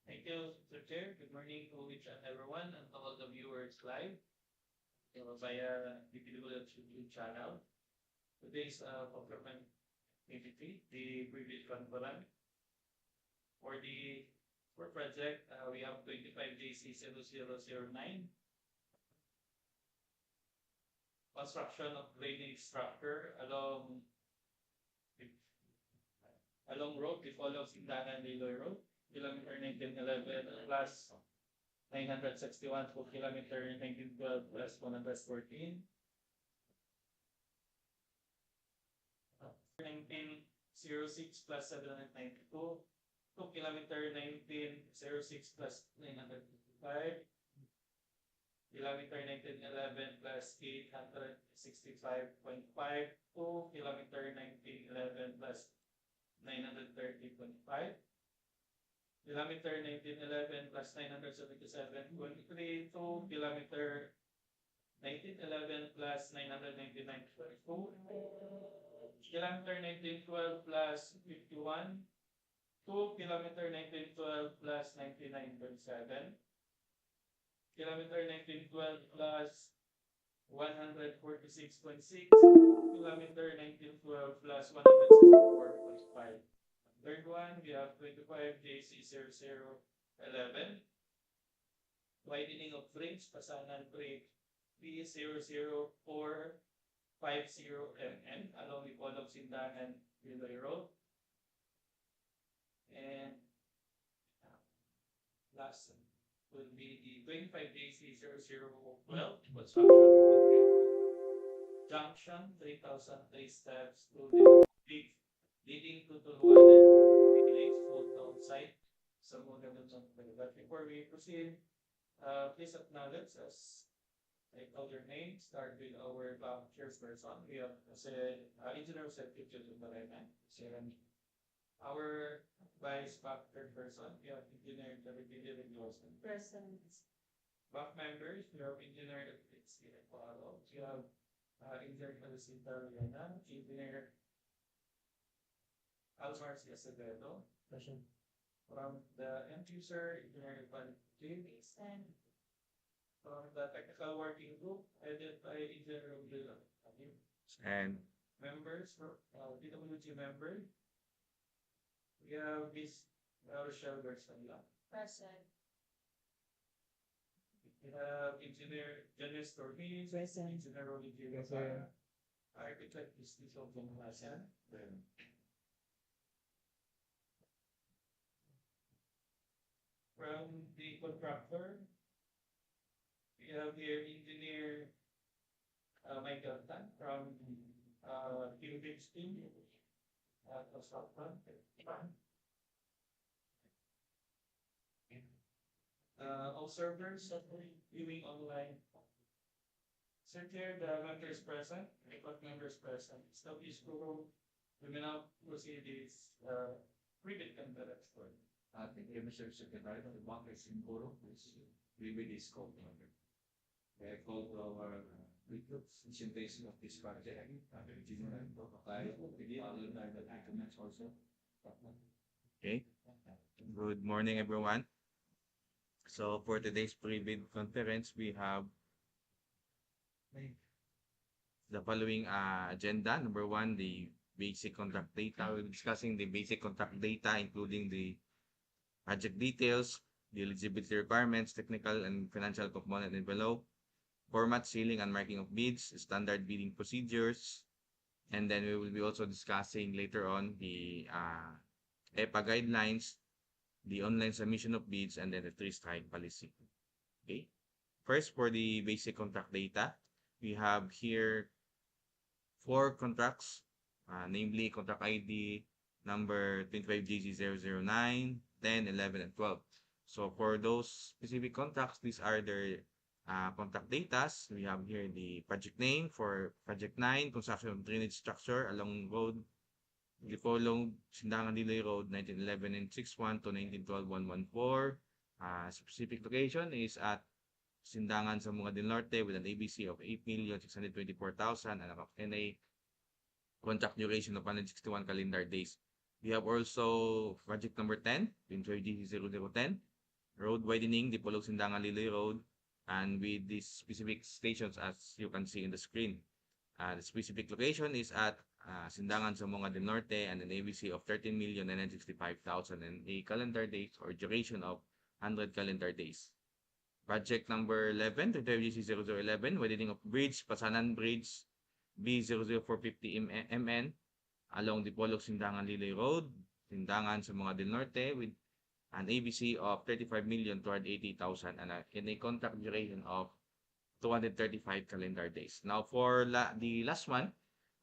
Thank you, Mr. Chair. Good morning to each and everyone and to all the viewers live via DPWH YouTube channel. Today's procurement activity, the previous conference. For the project, we have 25JC0009, construction of drainage structure along road, Dipolog-Sindangan-Liloy Road, kilometer 1911 plus 961 to kilometer 1912 plus 114. 1906 plus 792 to kilometer 1906 plus 955. Kilometer 1911 plus 865.5 to kilometer 1911 plus 930.5. Kilometer 1911 plus 977.3 to kilometer 1911 plus 999.2. Kilometer 1912 plus 51 to kilometer 1912 plus 99.7. Kilometer 1912 plus 146.6, kilometer 1912 plus 164.5. Third one, we have 25JC0011, widening of bridge, Pasanan Bridge B00450 along Dipolog-Sindangan-Liloy Road. And last will be the 25JC0012, construction Junction, 3,003 steps to the leading to Tulwanan village, Old Town site, Zamboanga. But before we proceed, please acknowledge as I call your name. Start with our chairperson. We have Engineer Secretary Tulwanan. Our vice chairperson, we have Engineer Dipolog-Sindangan-Liloy. Present. Back members, we have Engineer Dipolog-Sindangan-Liloy. We have Engineer Tulwanan, Engineer Almarci Acevedo. Present. From the end user, Engineer James, and from the technical working group, headed by Engineer Romero. And members, DWG member, we have Miss Rochelle Garcia. Present. We have Engineer Janice Torres. Present. Engineer Olivier Garcia. Architect Mr. Sopong Hasan. From the contractor, we have here Engineer Michael Tan from Philippines team. Observers viewing online. Sir Chair, the members present, record members present. Established group, we may now proceed this private conference. Thank you, Mr. Secretary. The bank is in Puro, which we will discuss further. I call to our presentation of this project. Okay. Good morning, everyone. So for today's pre-bid conference, we have the following agenda. Number one, the basic contract data. We're discussing the basic contract data, including the project details, the eligibility requirements, technical and financial component envelope, format, sealing, and marking of bids, standard bidding procedures, and then we will be also discussing later on the EPA guidelines, the online submission of bids, and then the 3-strike policy. Okay. First, for the basic contract data, we have here 4 contracts, namely contract ID number 25JC009, 10, 11, and 12. So for those specific contracts, these are their contact data. We have here the project name for project 9, construction of drainage structure along road Dipolog-Sindangan-Liloy Road, 1911 and 61 to 1912-114. Specific location is at Sindangan, Zamboanga del Norte with an ABC of 8,624,000 and a contract duration of 161 calendar days. We have also project number 10, 25JC0010, road widening, Dipolog-Sindangan-Liloy Road, and with these specific stations as you can see in the screen. The specific location is at Sindangan, Zamboanga del Norte, and an ABC of 13,965,000 and a calendar date or duration of 100 calendar days. Project number 11, DPWH 0011, widening of bridge, Pasanan Bridge, B00450 MN, along Dipolog-Sindangan-Liloy Road, Sindangan, Zamboanga del Norte, with an ABC of 35,280,000 and in a contract duration of 235 calendar days. Now, for the last one,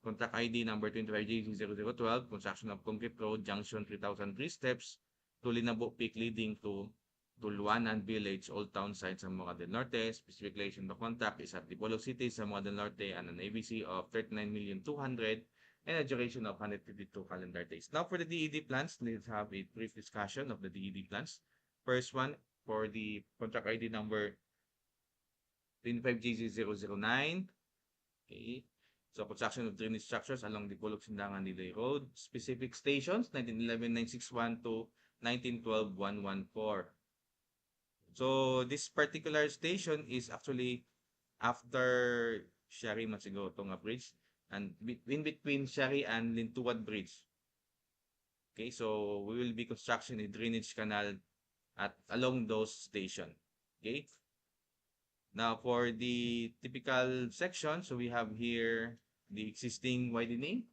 contract ID number 25G0012, construction of concrete road, Junction 3,003 steps to Linabo Peak leading to Tulwanan Village, Old Town Site, Zamboanga del Norte. Specific location of the contract is at Dipolog City, Zamboanga del Norte, and an ABC of 39,200,000 and a duration of 152 calendar days. Now, for the DED plans, let's have a brief discussion of the DED plans. First one, for the contract ID number 25GZ009. Okay. So, construction of drainage structures along the Dipolog-Sindangan-Liloy Road. Specific stations, 1911-961 to 1912-114. So, this particular station is actually after Shari Masigo Tonga Bridge and in between Shari and Lintuwad Bridge. Okay, so we will be construction a drainage canal along those stations. Okay. Now, for the typical section, so we have here the existing widening.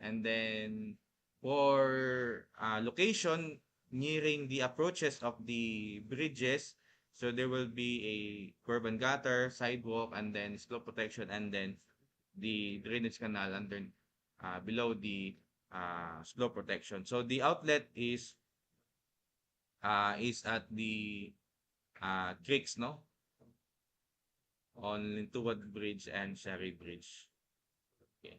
And then for location nearing the approaches of the bridges, so there will be a curb and gutter, sidewalk, and then slope protection, and then the drainage canal under below the slope protection. So the outlet is at the creeks, no? On Lintuwad Bridge and Shari Bridge. Okay.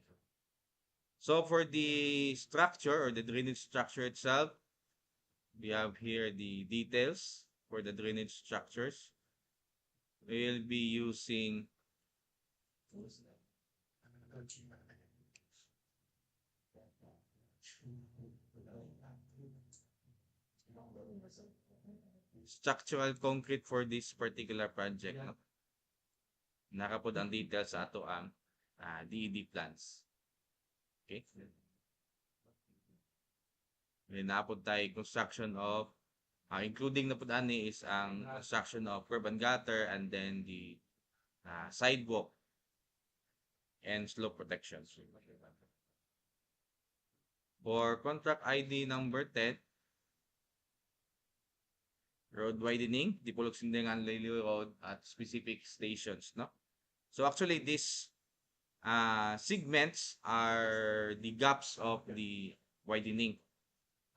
So for the structure or the drainage structure itself, we have here the details for the drainage structures. We'll be using structural concrete for this particular project. No? Nakapod ang details sa ato ang DED plans. Okay? May napod tayo construction of including na po ani is ang construction of curb and gutter and then the sidewalk and slope protection. For contract ID number 10, road widening, Dipolog-Sindangan-Liloy Road at specific stations, no? So actually, these segments are the gaps of the widening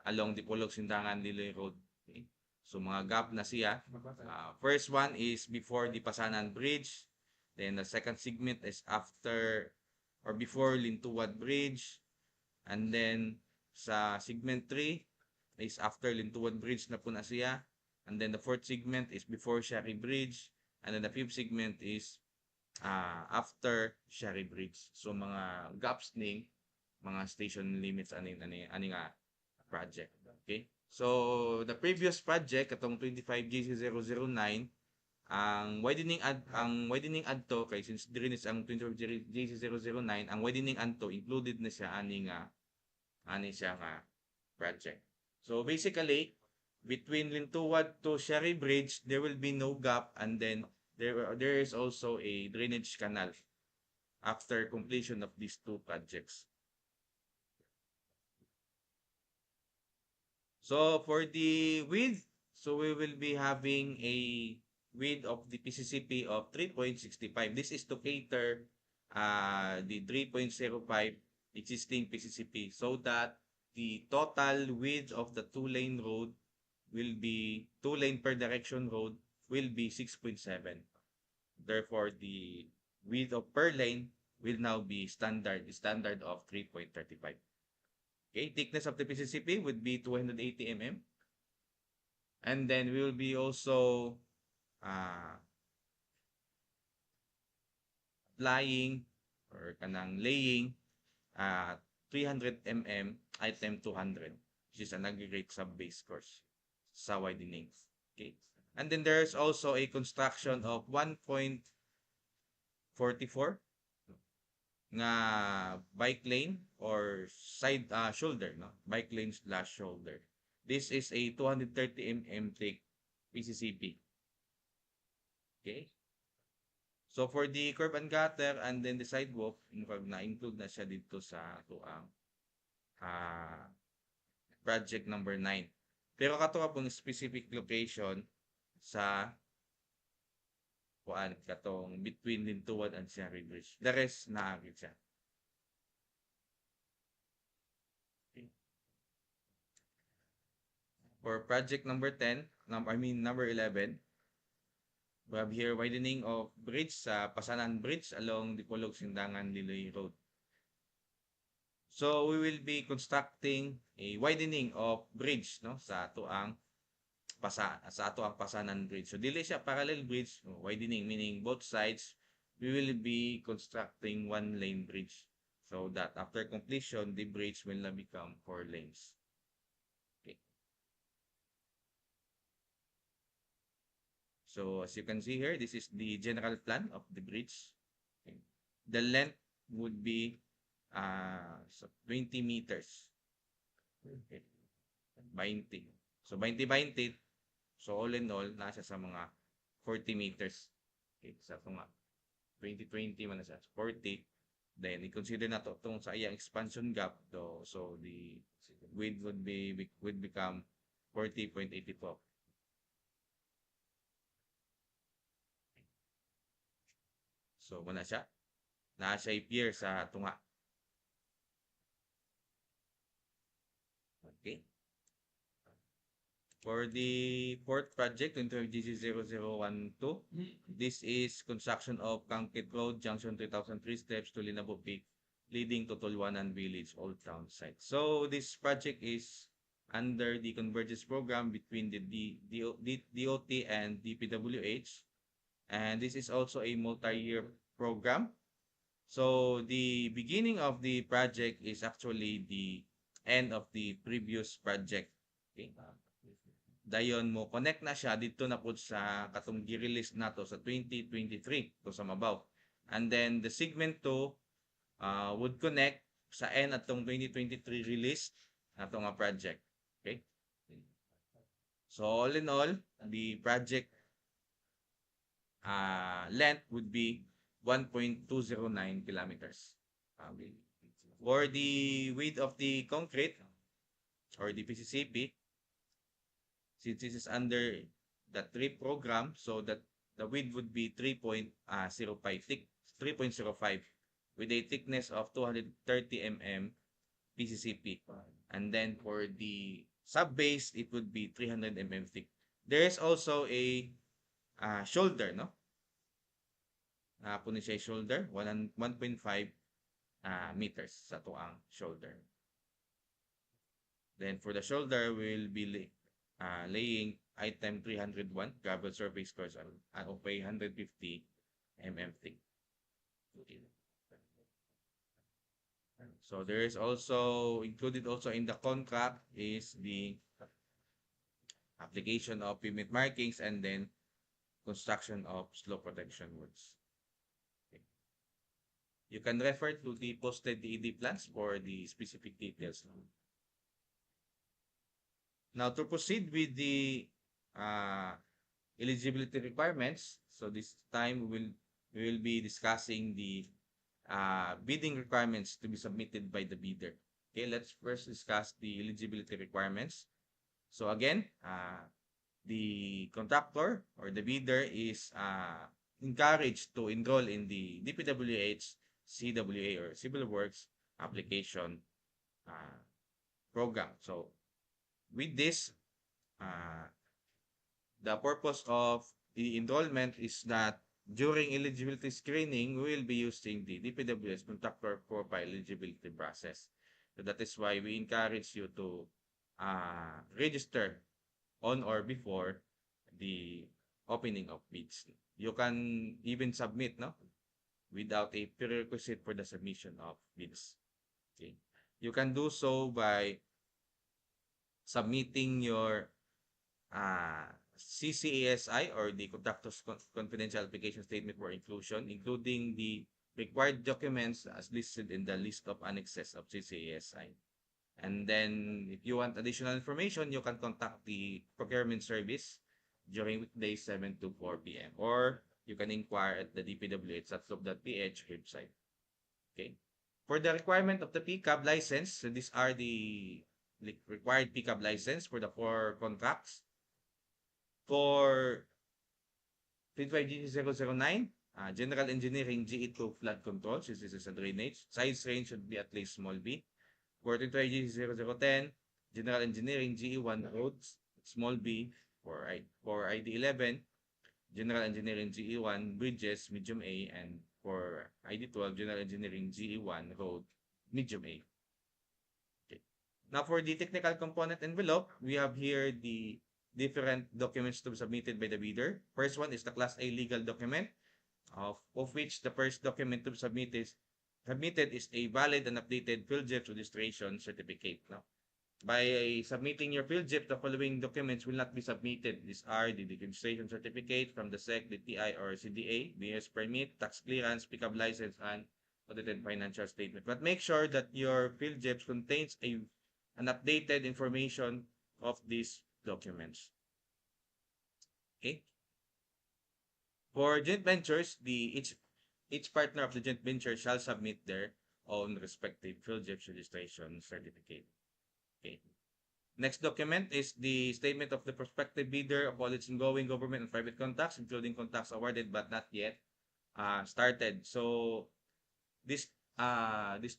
along Dipolog-Sindangan-Liloy Road. Okay? So mga gap na siya. First one is before the Pasanan Bridge. Then the second segment is after or before Lintuwad Bridge. And then sa segment 3 is after Lintuwad Bridge na po na siya. And then the fourth segment is before Shari Bridge. And then the fifth segment is after Shari Bridge. So mga gaps ning mga station limits ani nga project. Okay? So the previous project katong 25GC009 ang widening adto kay since drainage ang 25GC009 ang widening adto included na siya ani siya nga project. So basically between Lintuwad to Shari Bridge, there will be no gap, and then there is also a drainage canal after completion of these two projects. So for the width, so we will be having a width of the PCCP of 3.65. This is to cater the 3.05 existing PCCP so that the total width of the two-lane road will be 2-lane per direction road will be 6.7. Therefore, the width of per lane will now be standard of 3.35. Okay, thickness of the PCCP would be 280 mm. And then we will be also applying or kanang laying 300 mm item 200, which is an aggregate sub-base course sa widening. Okay. And then there's also a construction of 1.44 nga bike lane or side shoulder, no? Bike lane slash shoulder. This is a 230 mm thick PCCP. Okay? So for the curb and gutter and then the sidewalk, na-include na siya dito sa tuang project number 9. Pero kato pong specific location sa kuan katong between Lintuan and Sierra Bridge. The rest naagit siya. For project number 10, number 11, we have here widening of bridge sa Pasanan Bridge along Dipolog-Sindangan-Liloy Road. So we will be constructing a widening of bridge, no, sa atuang Pasanan Bridge. So dili siya parallel bridge, widening meaning both sides we will be constructing one lane bridge. So that after completion the bridge will now become 4 lanes. Okay. So as you can see here, this is the general plan of the bridge. Okay. The length would be 20 meters. Okay. 20. So 20. So all in all, nasa sa mga 40 meters. Okay, sa ito nga. 20 man na siya. 40. Then, i-consider na to itong sa iyang expansion gap. So the width would become 40.84. So, muna siya. Nasa pier sa tunga. Okay. For the fourth project, 20GC0012, this is construction of Concrete Road, Junction 3003 steps to Linabo Peak, leading to Tulwanan Village, Old Town site. So this project is under the convergence program between the DOT and DPWH, and this is also a multi-year program. So the beginning of the project is actually the end of the previous project. Okay. Dayon mo connect na siya dito na po sa katong gi-release nato sa 2023 to sa mabaw. And then the segment 2 would connect sa end atong 2023 release nato nga project. Okay? So all in all, the project length would be 1.209 kilometers. For the width of the concrete or the PCCP, since this is under the TRIP program, so that the width would be 3.05 with a thickness of 230 mm PCCP. And then for the sub-base, it would be 300 mm thick. There is also a shoulder, no? Po ni siya shoulder, 1.5 meters sa tuang shoulder. Then for the shoulder, we'll be laying item 301 gravel surface course of 150 mm thick. So there is also included also in the contract is the application of pavement markings and then construction of slope protection works. Okay. You can refer to the posted DED plans for the specific details. Now, to proceed with the eligibility requirements, so this time we will be discussing the bidding requirements to be submitted by the bidder. Okay, let's first discuss the eligibility requirements. So again, the contractor or the bidder is encouraged to enroll in the DPWH CWA or Civil Works application program. So with this, the purpose of the enrollment is that during eligibility screening, we will be using the DPWH contractor profile eligibility process. So that is why we encourage you to register on or before the opening of bids. You can even submit, no, without a prerequisite for the submission of bids. Okay. You can do so by submitting your CCASI or the Contractor's Confidential Application Statement for Inclusion, including the required documents as listed in the list of annexes of CCASI. And then if you want additional information, you can contact the procurement service during weekdays 7 to 4 p.m. or you can inquire at the DPWH website. Okay. For the requirement of the PCAB license, so these are the required PCAB license for the 4 contracts. For 25G009, General Engineering GE2 flood control, since this is a drainage, size range should be at least small b. For 25G0010, General Engineering GE1 roads, small b. For ID11, General Engineering GE1 bridges, medium A, and for ID12, General Engineering GE1 road, medium A. Okay. Now for the technical component envelope, we have here the different documents to be submitted by the bidder. First one is the Class A legal document, of which the first document to be submitted is a valid and updated PhilJEP registration certificate. Now, by submitting your PhilJEP, the following documents will not be submitted. These are the registration certificate from the SEC, the TI or CDA, BS permit, tax clearance, pickup license, and audited financial statement. But make sure that your PhilJEP contains an updated information of these documents. Okay. For joint ventures, each partner of the joint venture shall submit their own respective PhilJEP registration certificate. Okay. Next document is the statement of the prospective bidder of all its ongoing government and private contracts, including contracts awarded but not yet started. So this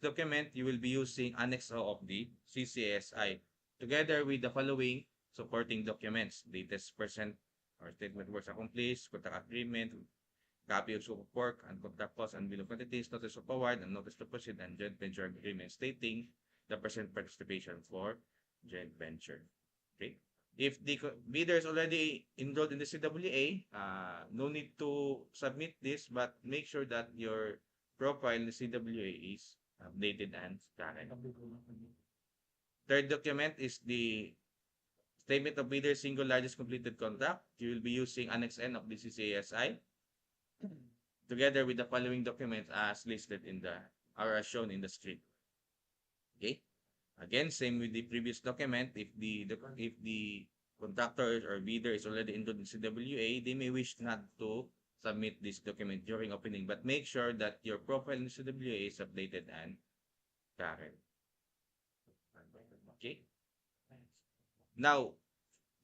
document you will be using Annex O of the CCSI together with the following supporting documents: latest percent or statement works accomplished, contract agreement, copy of scope of work and contract costs and bill of quantities, notice of award and notice to proceed, and joint venture agreement stating the percent participation for joint venture. Okay. If the bidder is already enrolled in the CWA, no need to submit this, but make sure that your profile in the CWA is updated and current. Third document is the statement of bidder single largest completed contract. You will be using Annex N of the CCASI together with the following documents as listed in the or as shown in the screen. Okay. Again, same with the previous document. If the contractor or bidder is already enrolled in CWA, they may wish not to submit this document during opening, but make sure that your profile in CWA is updated and current. Okay. Now,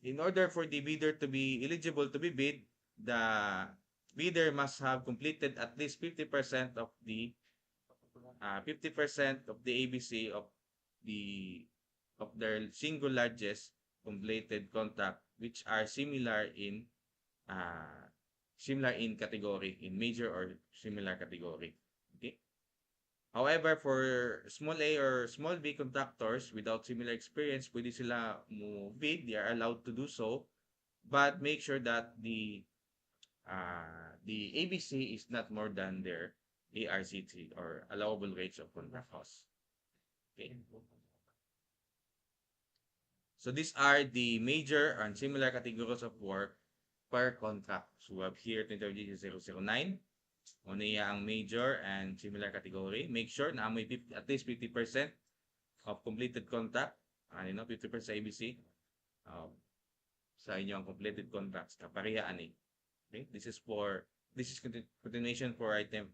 in order for the bidder to be eligible to be bid, the bidder must have completed at least 50% of the ABC of their single largest completed contract, which are similar in category, in major or similar category. Okay. However, for small A or small B contractors without similar experience, pwede sila bid. They are allowed to do so, but make sure that the ABC is not more than their ARCT or allowable rates of contract cost. Okay. So these are the major and similar categories of work per contract. So we have here 20G009. Una ang major and similar category. Make sure na may at least 50% of completed contract. 50% ABC. Sa inyong completed contracts. Kaparehaan eh. Okay? This is continuation for item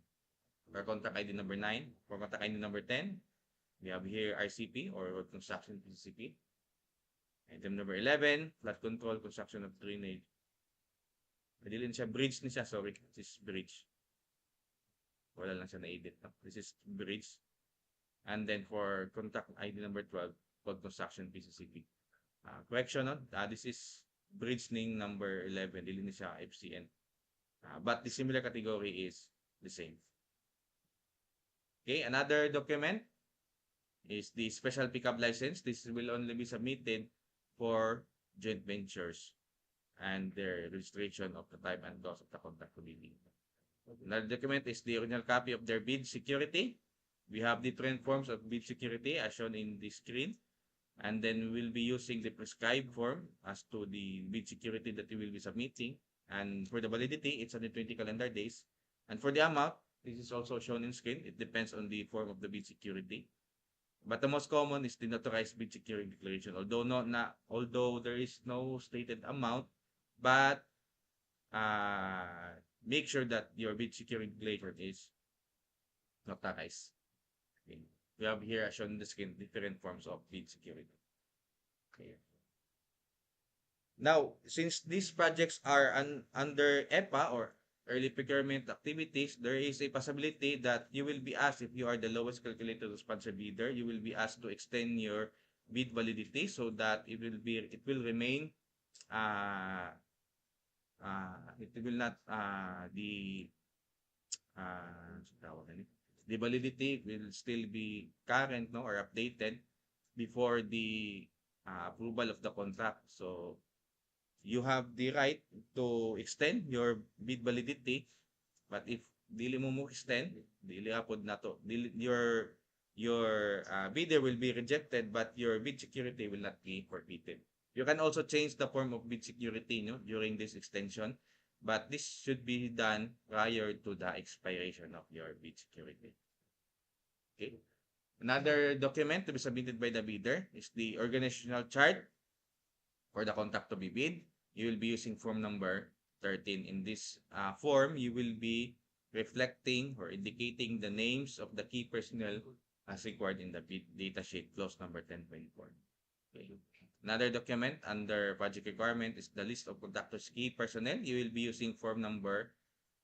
for contract ID number 9. For contract ID number 10, we have here RCP or road construction PCP. Item number 11, flood control, construction of drainage. Pwede siya, bridge niya siya. Sorry, this is bridge. Wala lang siya na-edit. This is bridge. And then for contract ID number 12, road construction PCCP. Correction, no? This is bridge ning number 11. Dili niya siya FCN. But the similar category is the same. Okay, another document is the special pickup license. This will only be submitted for joint ventures and their registration of the type and cost of the contract committee. Another document is the original copy of their bid security. We have different forms of bid security as shown in the screen. And then we'll be using the prescribed form as to the bid security that you will be submitting. And for the validity, it's 120 calendar days. And for the amount, this is also shown in screen. It depends on the form of the bid security. But the most common is the notarized bid security declaration. Although there is no stated amount, but make sure that your bid security declaration is notarized. Okay. We have here shown in the screen different forms of bid security. Okay. Now, since these projects are under EPA or early procurement activities, there is a possibility that you will be asked, if you are the lowest calculated response bidder, you will be asked to extend your bid validity so that it will remain it will not the validity will still be current, no, or updated before the approval of the contract. So you have the right to extend your bid validity, but if dili mo extend, dili apod na to. Your bidder will be rejected, but your bid security will not be forfeited. You can also change the form of bid security, no, during this extension, but this should be done prior to the expiration of your bid security. Okay. Another document to be submitted by the bidder is the organizational chart for the contract to be bid. You will be using form number 13. In this form, you will be reflecting or indicating the names of the key personnel as required in the bid data sheet, clause number 10.4. Okay. Another document under project requirement is the list of contractors' key personnel. You will be using form number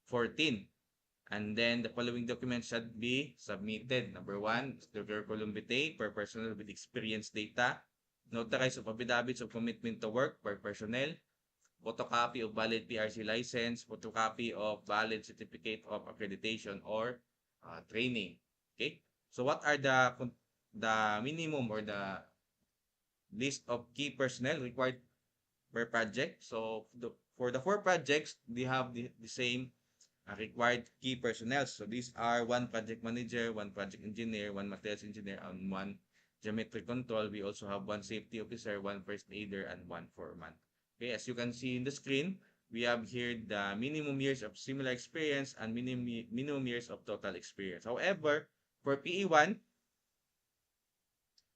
14. And then the following documents should be submitted. Number 1 is the curriculum vitae per personnel with experience data, notarized of affidavits of commitment to work per personnel, photocopy of valid PRC license, photocopy of valid certificate of accreditation or training. Okay? So what are the minimum or the list of key personnel required per project? So for the 4 projects, they have the same required key personnel. So these are 1 project manager, 1 project engineer, 1 materials engineer, and 1 geometry control. We also have 1 safety officer, 1 first aider, and 1 foreman. Okay, as you can see in the screen, we have here the minimum years of similar experience and minimum years of total experience. However, for PE1,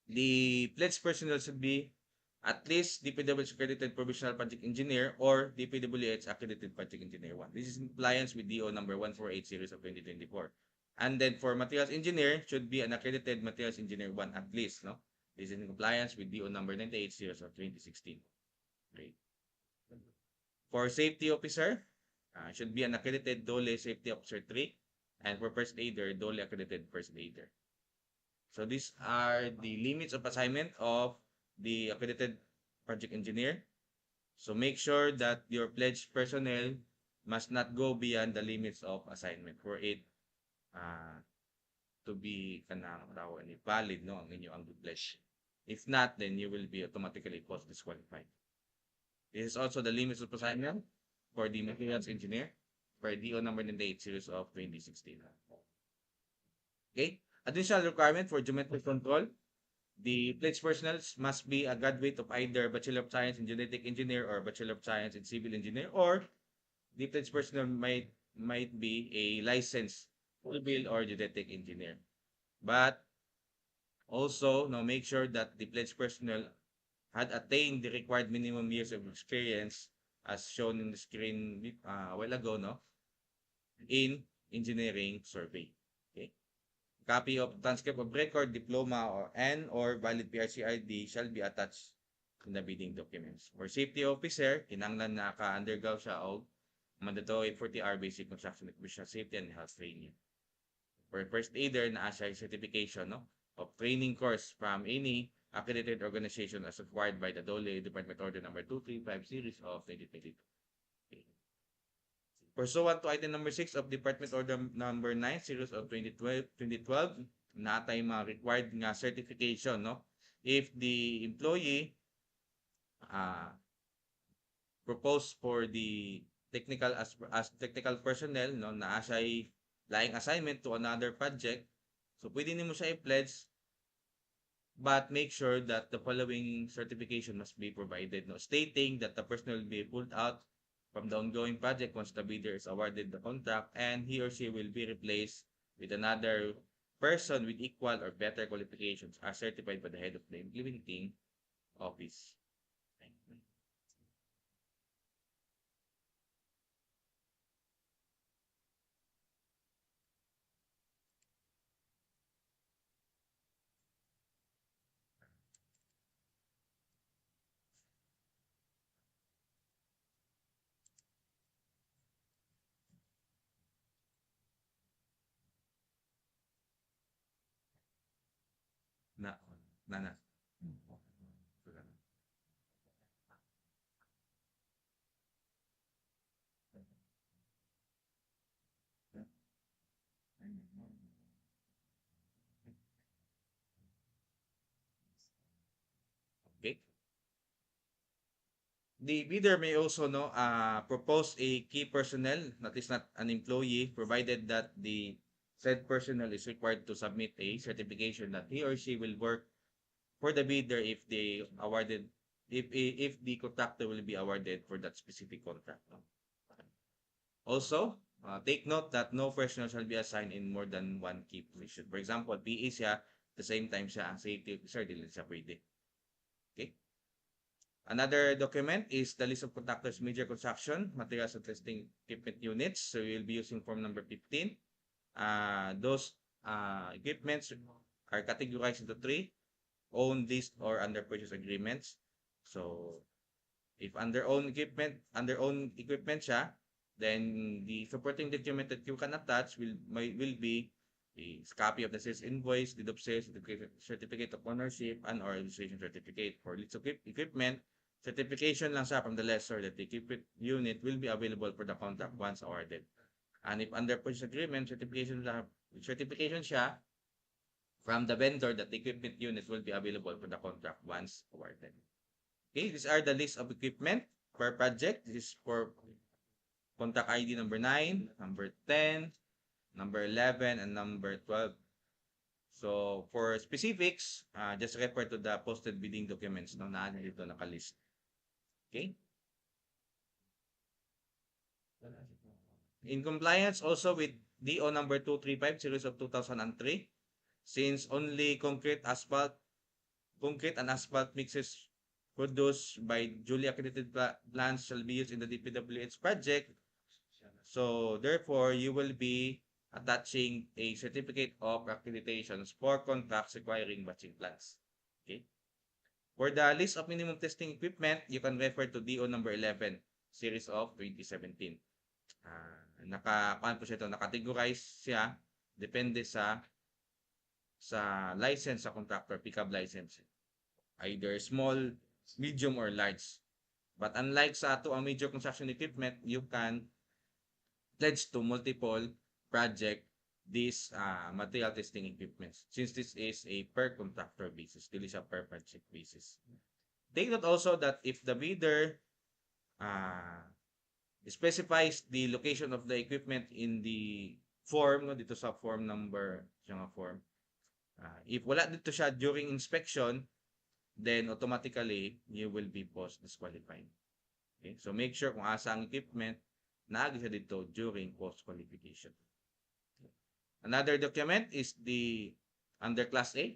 the pledged personnel should be at least DPWH accredited provisional project engineer or DPWH accredited project engineer 1. This is in compliance with DEO number 148 series of 2024. And then for materials engineer, should be an accredited materials engineer 1 at least, no? This is in compliance with DEO number 98 series of 2016. Okay. For safety officer, should be an accredited DOLE safety officer 3. And for first aider, DOLE accredited first aider. So these are the limits of assignment of the accredited project engineer. So make sure that your pledged personnel must not go beyond the limits of assignment for it to be valid, no, ang inyong pledge. If not, then you will be automatically post disqualified. This is also the limits of assignment for the materials engineer for DO number 98 series of 2016. Okay. Additional requirement for geometric control. The pledged personnel must be a graduate of either Bachelor of Science in Genetic Engineer or Bachelor of Science in Civil Engineer, or the pledged personnel might be a licensed civil or genetic engineer. But also, now make sure that the pledged personnel had attained the required minimum years of experience as shown in the screen a while ago, no, in engineering survey. Okay. Copy of transcript of record, diploma, or valid PRC ID shall be attached in the bidding documents. For safety officer, kinanglan na ka-undergo siya og mandatory 40-hour basic construction occupational safety and health training. For first aider, na siya certification, no, of training course from any accredited organization as required by the DOLE Department Order number 235 series of 2022. Okay. Pursuant to item number 6 of Department Order number 9 series of 2012, natay mga required nga certification, no? If the employee propose for the technical as technical personnel, no, na asay laing assignment to another project, so pwede nimo siya i-pledge but make sure that the following certification must be provided, no, stating that the person will be pulled out from the ongoing project once the bidder is awarded the contract, and he or she will be replaced with another person with equal or better qualifications as certified by the head of the implementing office. Na, na. Okay. The bidder may also propose a key personnel that is not an employee, provided that the said personnel is required to submit a certification that he or she will work for the bidder if they awarded if the contractor will be awarded for that specific contract. Also, take note that no personnel shall be assigned in more than one key position. For example, PE siya, the same time siya ang safety officer, dili siya pwede. Okay? Another document is the list of contractors' major construction, materials and testing equipment units. So you'll be using form number 15. Those equipments are categorized into 3: own, leased, or under purchase agreements. So if under own equipment siya, then the supporting document that you can attach will be a copy of the sales invoice, deed of sales, certificate of ownership, and or registration certificate. For lease equipment, certification lang siya from the lessor that the equipment unit will be available for the contract once awarded. And if under purchase agreement, certification siya from the vendor that the equipment unit will be available for the contract once awarded. Okay, these are the list of equipment per project. This is for contract ID number 9, number 10, number 11, and number 12. So, for specifics, just refer to the posted bidding documents na dito nakalist. Okay? In compliance also with DO number 235, series of 2003, since only concrete and asphalt mixes produced by duly accredited plants shall be used in the DPWH project. So, therefore, you will be attaching a certificate of accreditations for contracts requiring batching plants. Okay? For the list of minimum testing equipment, you can refer to DO number 11, series of 2017. Nakategorize siya, depende sa license sa contractor, pickup license. Either small, medium, or large. But unlike sa ato ang major construction equipment, you can pledge to multiple project these material testing equipments, since this is a per contractor basis, dili siya per project basis. Take note also that if the bidder specifies the location of the equipment in the form, dito sa form number, form, if wala dito siya during inspection, then automatically you will be post disqualified. Okay? So make sure kung asa ang equipment, naagi siya dito during post qualification. Another document is the under class A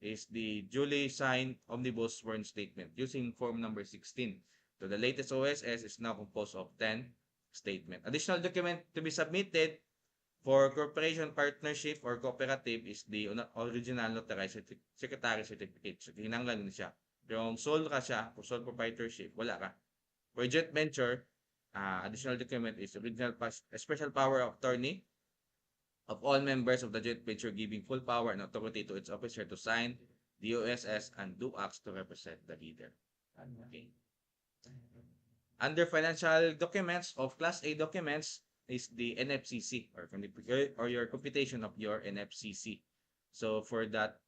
is the duly signed omnibus sworn statement using form number 16. So the latest OSS is now composed of 10 statement. Additional document to be submitted for corporation, partnership, or cooperative is the original notarized secretary certificate. So hinanglan din siya. Yung sole ka siya, for sole proprietorship, wala ka. For joint venture, additional document is original special power of attorney of all members of the joint venture, giving full power and authority to its officer to sign the OSS and do acts to represent the bidder. Okay. Under financial documents of Class A documents is the NFCC or your computation of your NFCC. So for that,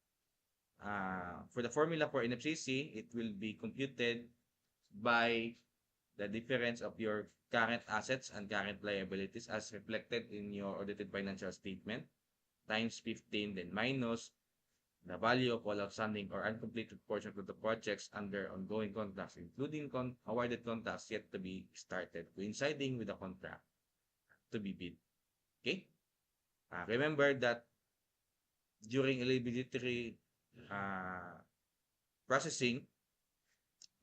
for the formula for NFCC, it will be computed by the difference of your current assets and current liabilities as reflected in your audited financial statement times 15, then minus the value of all outstanding or uncompleted portions of the projects under ongoing contracts, including awarded contracts yet to be started, coinciding with the contract to be bid. Okay? Remember that during eligibility processing,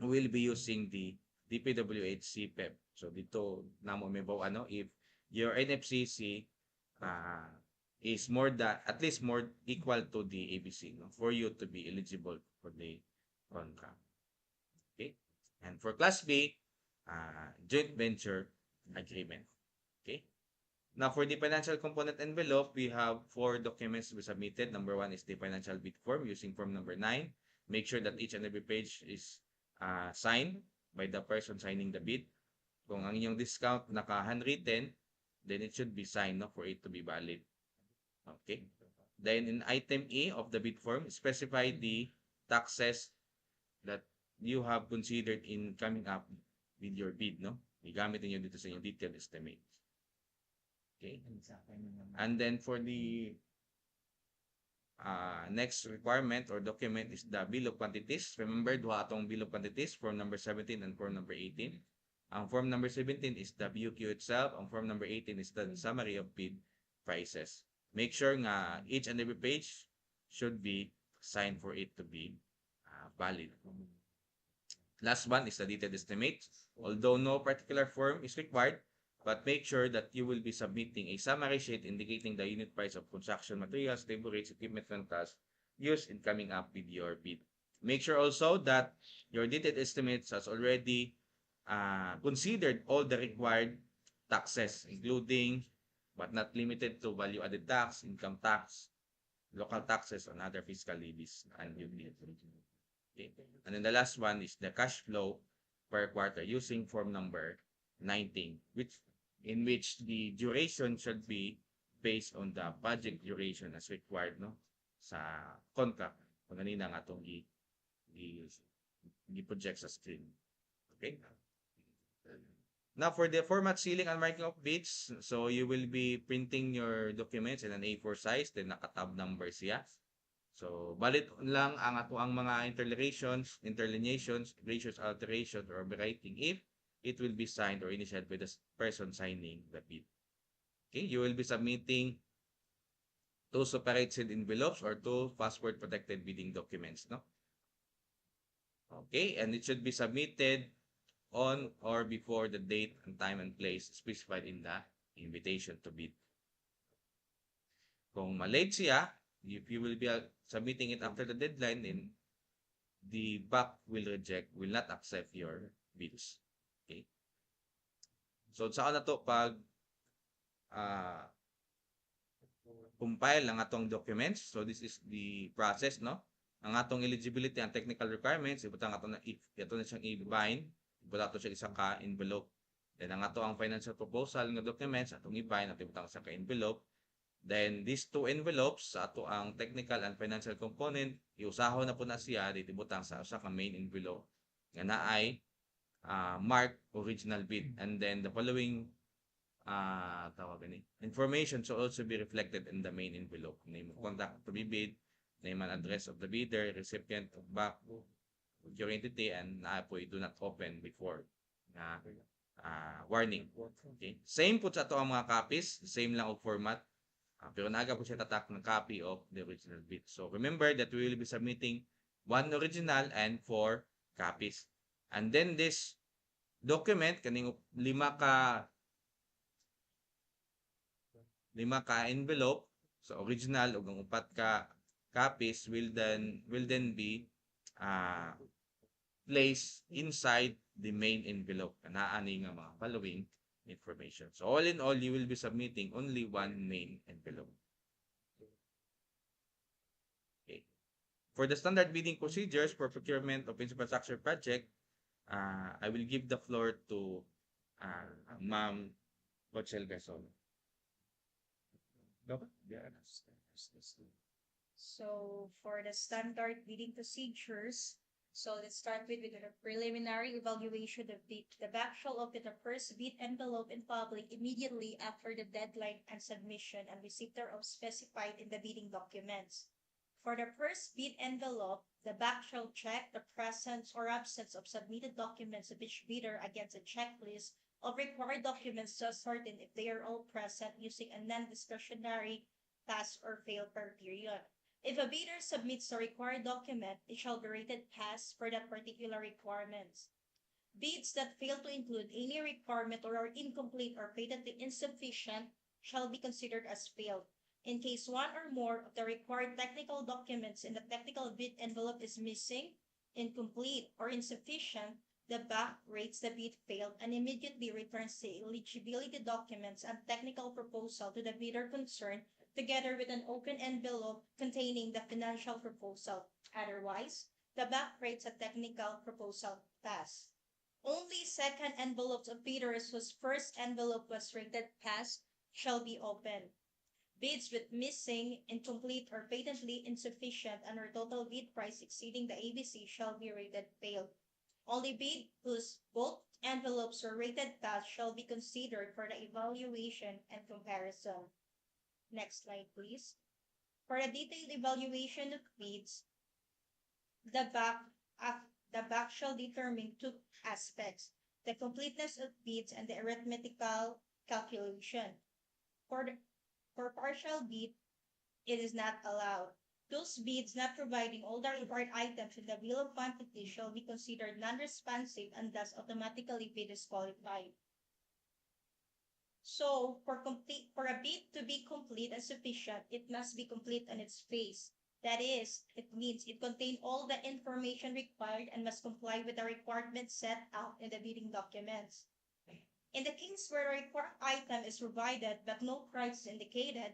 we will be using the DPWH CPEP. So dito namo may if your NFCC is more than at least more equal to the ABC, no, for you to be eligible for the contract. Okay? And for class B, joint venture agreement. Okay? Now, for the financial component envelope, we have 4 documents to be submitted. Number 1 is the financial bid form using form number 9. Make sure that each and every page is signed by the person signing the bid. Kung ang inyong discount naka-handwritten, then it should be signed, no, for it to be valid. Okay. Then in item A of the bid form, specify the taxes that you have considered in coming up with your bid, no? Igamit niyo dito sa inyong detailed estimate. Okay. And then for the next requirement or document is the bill of quantities. Remember, duha atong bill of quantities, form number 17 and form number 18. Ang form number 17 is the BOQ itself. Ang form number 18 is the summary of bid prices. Make sure nga each and every page should be signed for it to be valid. Last one is the detailed estimate. Although no particular form is required, but make sure that you will be submitting a summary sheet indicating the unit price of construction materials, labor rates, equipment rentals used in coming up with your bid. Make sure also that your detailed estimates has already considered all the required taxes, including but not limited to value-added tax, income tax, local taxes, and other fiscal levies and duties. Okay. And then the last one is the cash flow per quarter using form number 19, in which the duration should be based on the project duration as required, no, sa contract kung ganina nga itong i-project sa screen. Okay? Now, for the format, sealing, and marking of bids, so you will be printing your documents in an A4 size, then naka-tab number siya. So, balit lang ang ato ang mga interlineations, ratios, alterations, or writing if it will be signed or initialed by the person signing the bid. Okay, you will be submitting 2 separate sealed envelopes or 2 password-protected bidding documents, no? Okay, and it should be submitted on or before the date and time and place specified in the invitation to bid. Kung malate siya, if you will be submitting it after the deadline, then the BAC will not accept your bids. Okay. So, saan na to pag compile ang atong documents. So, this is the process, no? Ang atong eligibility and technical requirements, ibutang ato na siyang i-bind, ibutang ato siya isang ka-envelope. Then, ang ato ang financial proposal ng documents, atong i-bind, at ibutang sa ka-envelope. Then, these 2 envelopes, sa ato ang technical and financial component, iusaho na po na siya, dito ibutang sa usa ka main envelope. Nga na ay mark original bid, and then the following information should also be reflected in the main envelope: name of contact to be bid, name and address of the bidder, recipient of back, your entity, and naapoy do not open before warning. Okay, same po sa ito ang mga copies, same lang of format, pero naaga po siya tatak ng copy of the original bid. So remember that we will be submitting 1 original and 4 copies. And then this document, kaning 5 ka envelope, so original ug ang 4 ka copies will then be placed inside the main envelope. Kanaani nga mga following information. So all in all, you will be submitting only 1 main envelope. Okay. For the standard bidding procedures for procurement of infrastructure project, I will give the floor to Ma'am Rochelle Gasol. So for the standard bidding procedures, so let's start with the preliminary evaluation of bid. The bank shall open the first bid envelope in public immediately after the deadline and submission and receipt thereof specified in the bidding documents. For the first bid envelope, the back shall check the presence or absence of submitted documents of each bidder against a checklist of required documents to ascertain if they are all present using a non-discretionary pass or fail criteria. If a bidder submits a required document, it shall be rated pass for that particular requirements. Bids that fail to include any requirement or are incomplete or patently insufficient shall be considered as failed. In case one or more of the required technical documents in the technical bid envelope is missing, incomplete, or insufficient, the BAC rates the bid failed and immediately returns the eligibility documents and technical proposal to the bidder concerned together with an open envelope containing the financial proposal. Otherwise, the BAC rates a technical proposal pass. Only second envelopes of bidders whose first envelope was rated pass shall be opened. Bids with missing, incomplete, or patently insufficient and or total bid price exceeding the ABC shall be rated failed. Only bid whose both envelopes are rated pass shall be considered for the evaluation and comparison. Next slide, please. For the detailed evaluation of bids, the BAC shall determine two aspects: the completeness of bids and the arithmetical calculation. For partial bid, it is not allowed. Those bids not providing all the required items in the bill of quantity shall be considered non-responsive and thus automatically be disqualified. So, for a bid to be complete and sufficient, it must be complete on its face. That is, it means it contains all the information required and must comply with the requirements set out in the bidding documents. In the case where a required item is provided but no price is indicated,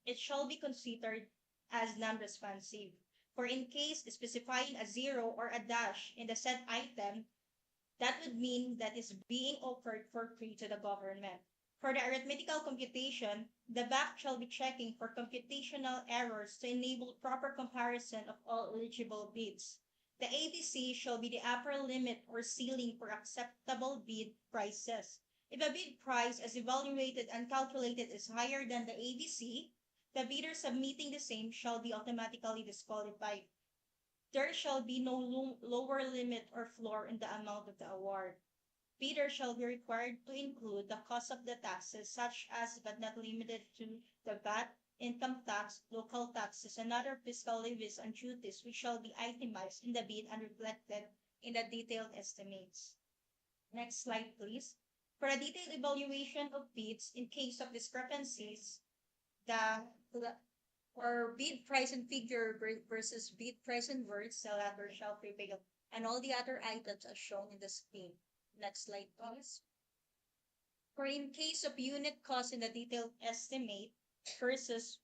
it shall be considered as non-responsive. For in case specifying a zero or a dash in the said item, that would mean that it's being offered for free to the government. For the arithmetical computation, the BAC shall be checking for computational errors to enable proper comparison of all eligible bids. The ABC shall be the upper limit or ceiling for acceptable bid prices. If a bid price as evaluated and calculated is higher than the ABC, the bidder submitting the same shall be automatically disqualified. There shall be no lower limit or floor in the amount of the award. Bidder shall be required to include the cost of the taxes such as but not limited to the VAT, income tax, local taxes, and other fiscal levies and duties which shall be itemized in the bid and reflected in the detailed estimates. Next slide, please. For a detailed evaluation of bids in case of discrepancies, or bid price and figure versus bid price and words, the latter shall prevail, and all the other items as shown in the screen. Next slide, please. For in case of unit cost in the detailed estimate versus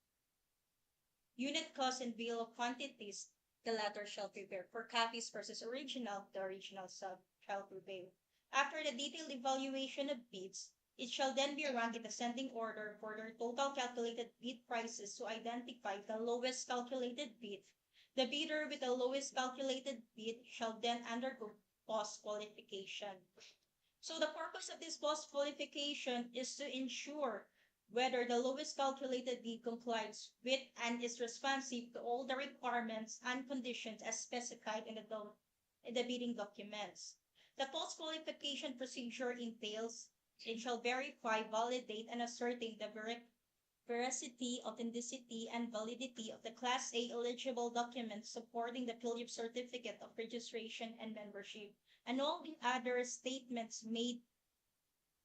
unit cost in bill of quantities, the latter shall prevail. For copies versus original, the original shall prevail. After the detailed evaluation of bids, it shall then be ranked in ascending order for their total calculated bid prices to identify the lowest calculated bid. The bidder with the lowest calculated bid shall then undergo post-qualification. So the purpose of this post-qualification is to ensure whether the lowest calculated bid complies with and is responsive to all the requirements and conditions as specified in the bidding documents. The post-qualification procedure entails it shall verify, validate, and ascertain the veracity, authenticity, and validity of the Class A eligible documents supporting the Philippe Certificate of Registration and Membership, and all the other statements made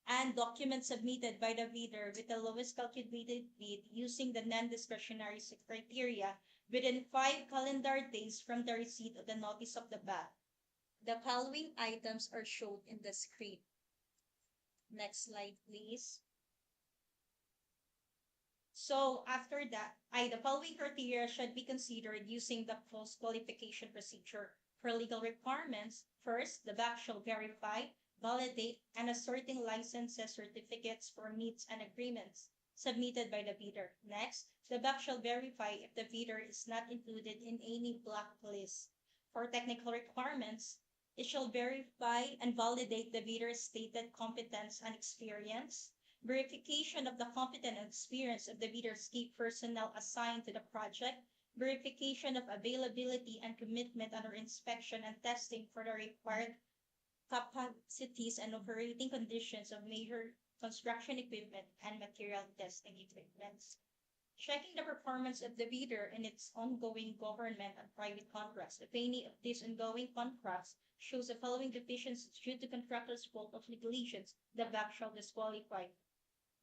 and documents submitted by the bidder with the lowest calculated bid using the non-discretionary criteria within 5 calendar days from the receipt of the notice of the BAC. The following items are shown in the screen. Next slide, please. So after that, the following criteria should be considered using the post-qualification procedure. For legal requirements, first, the BAC shall verify, validate, and ascertain licenses, certificates, permits, and agreements submitted by the bidder. Next, the BAC shall verify if the bidder is not included in any blacklist. For technical requirements, it shall verify and validate the bidder's stated competence and experience, verification of the competence and experience of the bidder's key personnel assigned to the project, verification of availability and commitment under inspection and testing for the required capacities and operating conditions of major construction equipment and material testing equipments. Checking the performance of the bidder in its ongoing government and private contracts. If any of these ongoing contracts shows the following deficiencies due to contractor's fault of negligence, the back shall disqualify.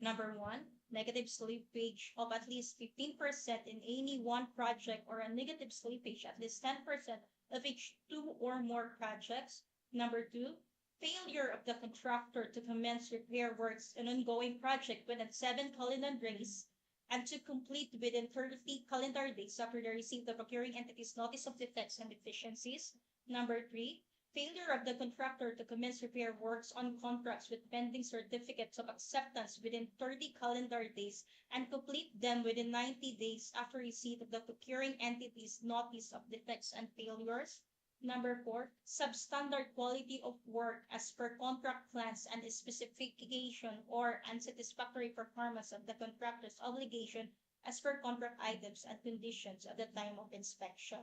Number one, negative slippage of at least 15% in any one project or a negative slippage at least 10% of each two or more projects. Number two, failure of the contractor to commence repair works in ongoing project within 7 calendar days and to complete within 30 calendar days after the receipt of the procuring entity's notice of defects and deficiencies. Number three, failure of the contractor to commence repair works on contracts with pending certificates of acceptance within 30 calendar days and complete them within 90 days after receipt of the procuring entity's notice of defects and failures. Number four, substandard quality of work as per contract plans and specification or unsatisfactory performance of the contractor's obligation as per contract items and conditions at the time of inspection.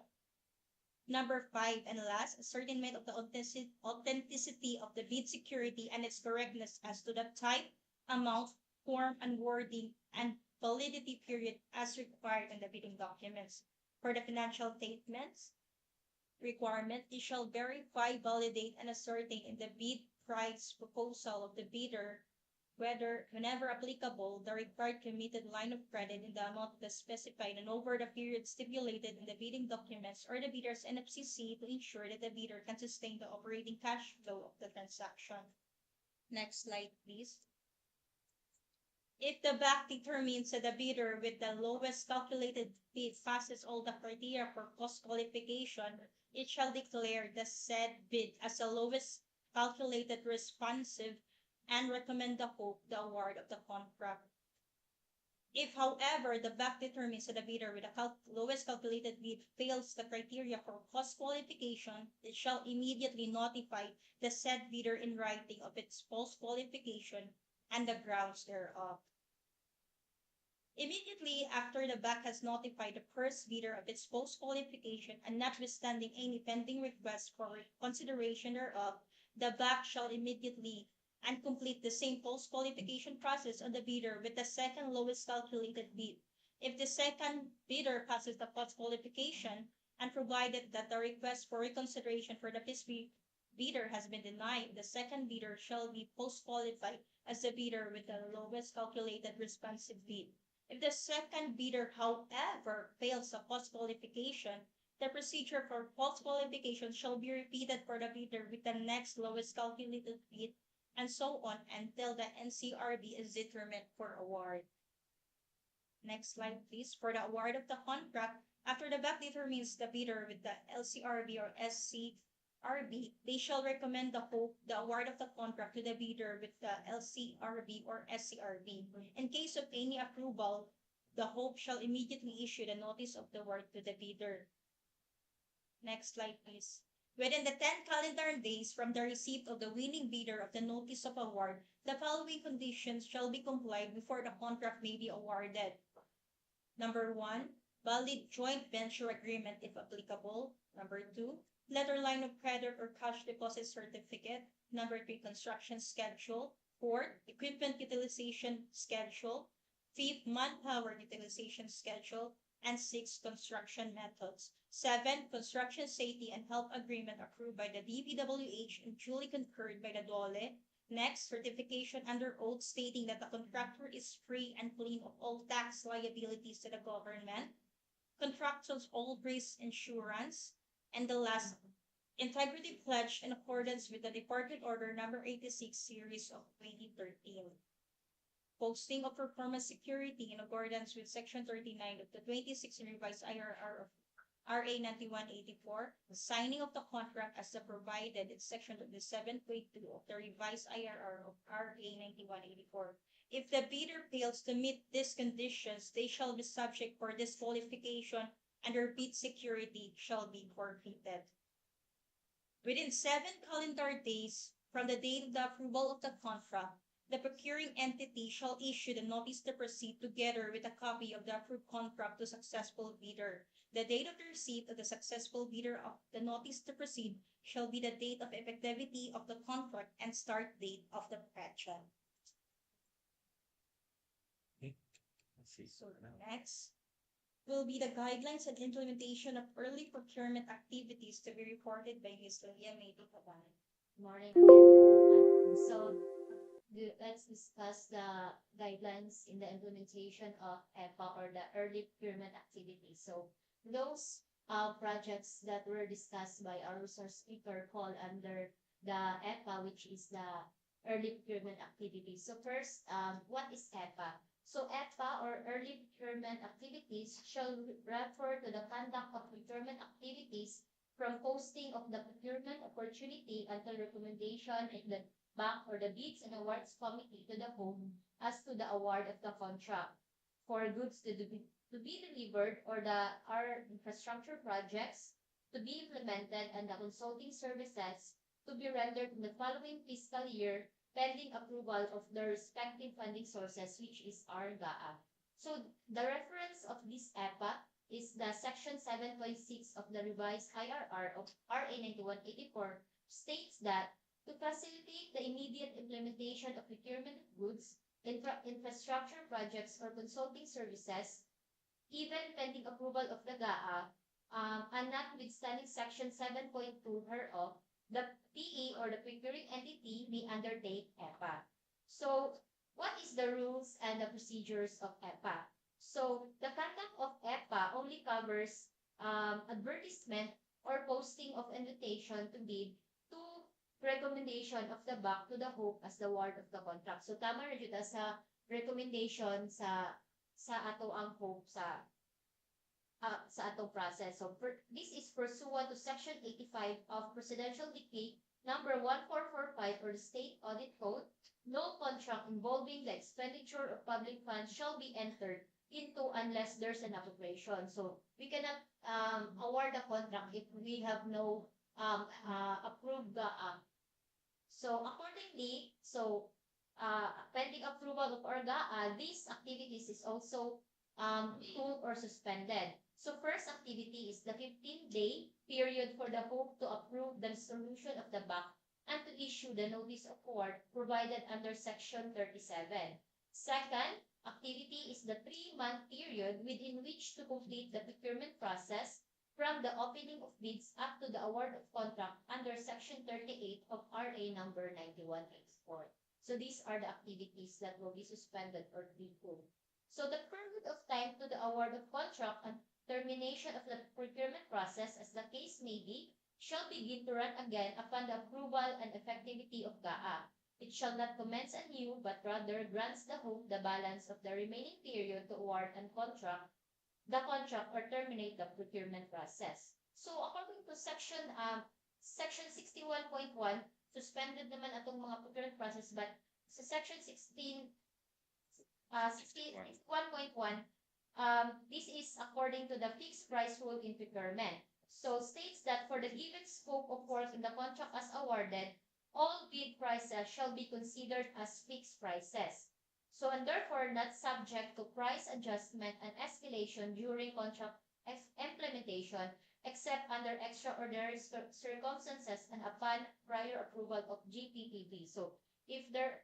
Number five and last, ascertainment of the authenticity of the bid security and its correctness as to the type, amount, form, and wording and validity period as required in the bidding documents. For the financial statements, requirement, it shall verify, validate, and ascertain in the bid price proposal of the bidder whether, whenever applicable, the required committed line of credit in the amount that is specified and over the period stipulated in the bidding documents or the bidder's NFCC to ensure that the bidder can sustain the operating cash flow of the transaction. Next slide, please. If the BAC determines that the bidder with the lowest calculated bid passes all the criteria for cost qualification, it shall declare the said bid as the lowest calculated responsive and recommend the award of the contract. If, however, the BAC determines that the bidder with the lowest calculated bid fails the criteria for cost qualification, it shall immediately notify the said bidder in writing of its false qualification and the grounds thereof. Immediately after the BAC has notified the first bidder of its false qualification and notwithstanding any pending request for consideration thereof, the BAC shall immediately and complete the same false qualification process on the bidder with the second lowest calculated bid. If the second bidder passes the false qualification and provided that the request for reconsideration for the first bidder has been denied, the second bidder shall be post qualified as the bidder with the lowest calculated responsive bid. If the second bidder, however, fails the false qualification, the procedure for false qualification shall be repeated for the bidder with the next lowest calculated bid, and so on until the NCRB is determined for award. Next slide, please. For the award of the contract, after the BAC determines the bidder with the LCRB or SCRB, they shall recommend the award of the contract to the bidder with the LCRB or SCRB. In case of any approval, the HOPE shall immediately issue the notice of the award to the bidder. Next slide, please. Within the 10 calendar days from the receipt of the winning bidder of the notice of award, the following conditions shall be complied before the contract may be awarded. Number one, valid joint venture agreement if applicable. Number two, letter line of credit or cash deposit certificate. Number three, construction schedule. Fourth, equipment utilization schedule. Fifth, manpower utilization schedule. And six, construction methods. 7, construction safety and health agreement approved by the DPWH and duly concurred by the DOLE. Next, certification under oath stating that the contractor is free and clean of all tax liabilities to the government. Contractor's all risk insurance. And the last, integrity pledge in accordance with the Department Order number 86 series of 2013. Posting of performance security in accordance with Section 39 of the 2016 revised IRR of RA 9184, signing of the contract as provided in Section 27.2 of the revised IRR of RA 9184. If the bidder fails to meet these conditions, they shall be subject for disqualification and their bid security shall be forfeited. Within 7 calendar days from the date of the approval of the contract, The procuring entity shall issue the notice to proceed together with a copy of the approved contract to successful bidder. The date of the receipt of the successful bidder of the notice to proceed shall be the date of effectivity of the contract and start date of the project. Let's see. So next will be the guidelines and implementation of early procurement activities to be reported by Ms. Lilia Maybe Caban. Morning again, everyone. So let's discuss the guidelines in the implementation of EPA or the early procurement activities. So those projects that were discussed by our resource speaker fall under the EPA, which is the early procurement activities. So first, what is EPA? So EPA or early procurement activities shall refer to the conduct of procurement activities from posting of the procurement opportunity until recommendation in the bank or the bids and awards committee to the home as to the award of the contract for goods to be delivered or our infrastructure projects to be implemented and the consulting services to be rendered in the following fiscal year pending approval of the respective funding sources, which is our GAA. So the reference of this EPA is the section 7.6 of the revised IRR of RA 9184 states that to facilitate the immediate implementation of procurement of goods, infrastructure projects, or consulting services, even pending approval of the GAA, and notwithstanding section 7.2 hereof, the PE or the procuring entity may undertake EPA. So, what is the rules and the procedures of EPA? So, the conduct of EPA only covers advertisement or posting of invitation to bid to recommendation of the bank to the hope as the award of the contract. So, tama na dito sa recommendation sa ato ang hope sa atong process. So, this is pursuant to Section 85 of Presidential Decree number 1445 or the State Audit Code. No contract involving the expenditure of public funds shall be entered into unless there's an appropriation. So, we cannot award a contract if we have no approved GAA. So, accordingly, pending approval of our GAA, these activities is also pulled or suspended. So first activity is the 15-day period for the hope to approve the resolution of the bank and to issue the notice of award provided under Section 37. Second activity is the 3-month period within which to complete the procurement process from the opening of bids up to the award of contract under Section 38 of RA number 9184. So these are the activities that will be suspended or be pulled. So the period of time to the award of contract and termination of the procurement process, as the case may be, shall begin to run again upon the approval and effectivity of GAA. It shall not commence anew, but rather grants the hope the balance of the remaining period to award the contract or terminate the procurement process. So according to section 61.1, suspended naman atong mga procurement process, but sa section 61.1, this is according to the fixed price rule in procurement. So states that for the given scope of work in the contract as awarded, all bid prices shall be considered as fixed prices. So and therefore not subject to price adjustment and escalation during contract implementation except under extraordinary circumstances and upon prior approval of GPPB. So if there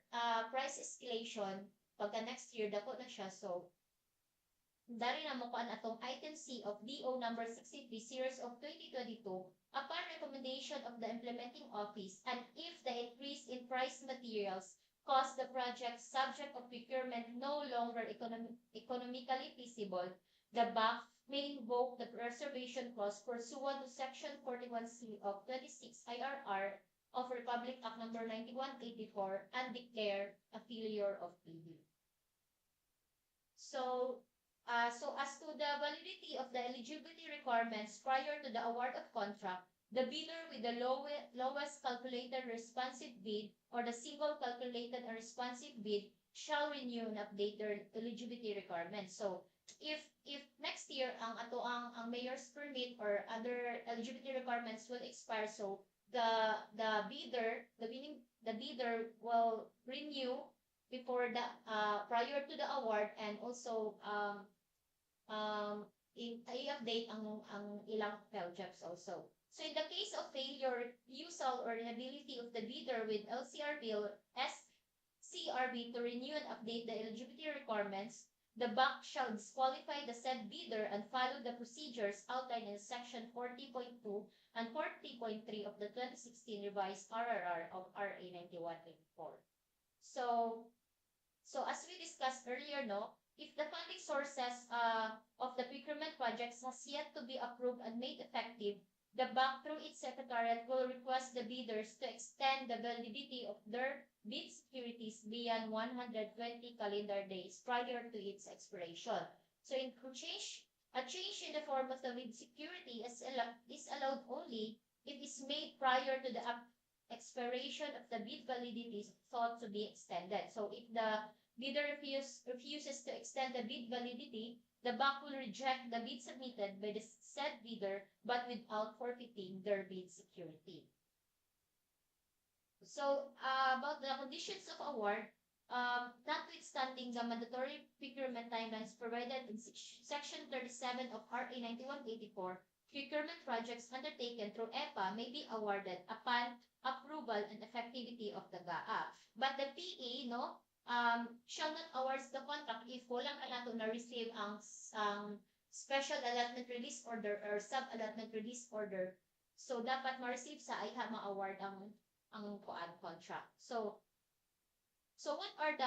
price escalation pagka next year dako na siya, so dari na mo kuan atong item C of DO number 63 series of 2022 upon recommendation of the implementing office, and if the increase in price materials cause the project subject of procurement no longer economically feasible, the bank may invoke the reservation clause pursuant to section 41C of 26 IRR of Republic Act number 9184 and declare a failure of PD. So as to the validity of the eligibility requirements prior to the award of contract, the bidder with the lowest calculated responsive bid or the single calculated and responsive bid shall renew and update their eligibility requirements. So if next year ang mayor's permit or other eligibility requirements will expire, so the bidder will renew before the prior to the award, and also i-update ang ilang projects also. So in the case of failure, refusal, or inability of the bidder with LCRB or SCRB to renew and update the eligibility requirements, the bank shall disqualify the said bidder and follow the procedures outlined in Section 40.2 and 40.3 of the 2016 revised RRR of RA 9184. So as we discussed earlier, no, if the funding sources of the procurement projects has yet to be approved and made effective, the bank through its secretariat will request the bidders to extend the validity of their bid securities beyond 120 calendar days prior to its expiration. So a change in the form of the bid security is allowed only if it's made prior to the expiration of the bid validity thought to be extended. So if the bidder refuses to extend the bid validity, the bank will reject the bid submitted by the said bidder but without forfeiting their bid security. So, about the conditions of award, notwithstanding the mandatory procurement timelines provided in Section 37 of RA 9184, procurement projects undertaken through EPA may be awarded upon approval and effectivity of the GAA. But the PA, no, shall not award the contract if walang alato na receive ang special allotment release order or sub-allotment release order. So, dapat ma-receive sa IHA ma-award ang contract. So what are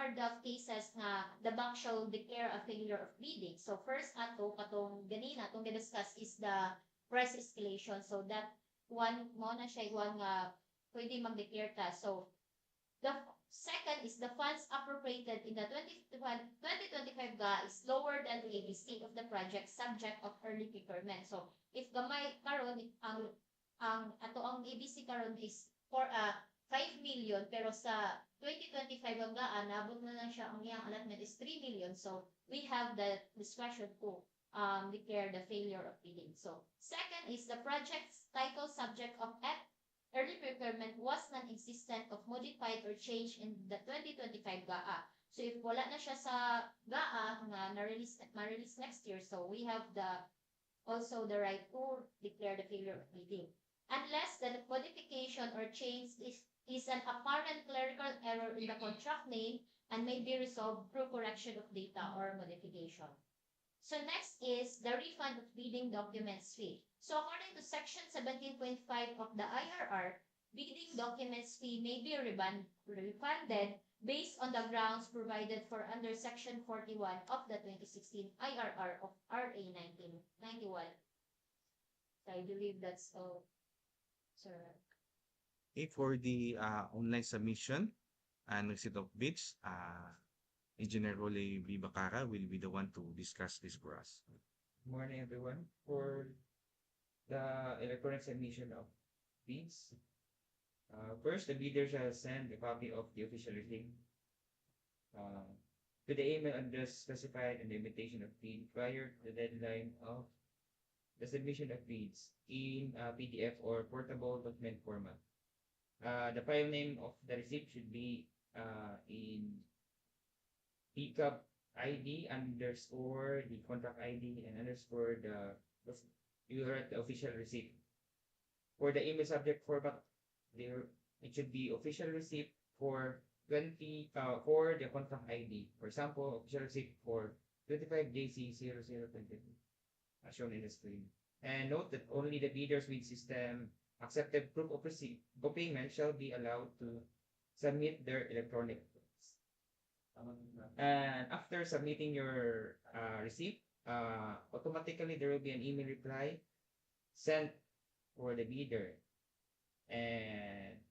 the cases na the bank shall declare a failure of bidding? So first katong ganina atong discuss is the price escalation. So that one mo na siya one nga pwede mag-declare ta. So the second is the funds appropriated in the 2025 GA is lower than the ABC of the project subject of early procurement. So if gamay karon ang ABC karon is for 5 million pero sa 2025 ang gaan nabot na lang siya ang iyang allotment is 3 million, so we have the discretion to declare the failure of bidding. So second is the project's title subject of early procurement was non-existent of modified or changed in the 2025 GAA. So if wala na siya sa GAA nga ma-release next year, so we have also the right to declare the failure of bidding. Unless the modification or change is an apparent clerical error in the contract name and may be resolved through correction of data or modification. So next is the refund of bidding documents fee. So according to Section 17.5 of the IRR, bidding documents fee may be refunded based on the grounds provided for under Section 41 of the 2016 IRR of RA 1991. So I believe that's all. Sir. Okay, for the online submission and receipt of bids, Engineer Role V. Bacara will be the one to discuss this for us. Good morning, everyone. For the electronic submission of bids, first, the bidder shall send a copy of the official receipt to the email address specified in the invitation of bid prior to the deadline of the submission of bids in PDF or portable document format. The file name of the receipt should be in pickup ID underscore the contract ID and underscore you write the official receipt. For the email subject format, it should be official receipt for for the contract ID. For example, official receipt for 25JC0022. As shown in the screen. And note that only the bidders with system accepted proof of receipt of payment shall be allowed to submit their electronic forms. And after submitting your receipt, automatically there will be an email reply sent for the bidder. And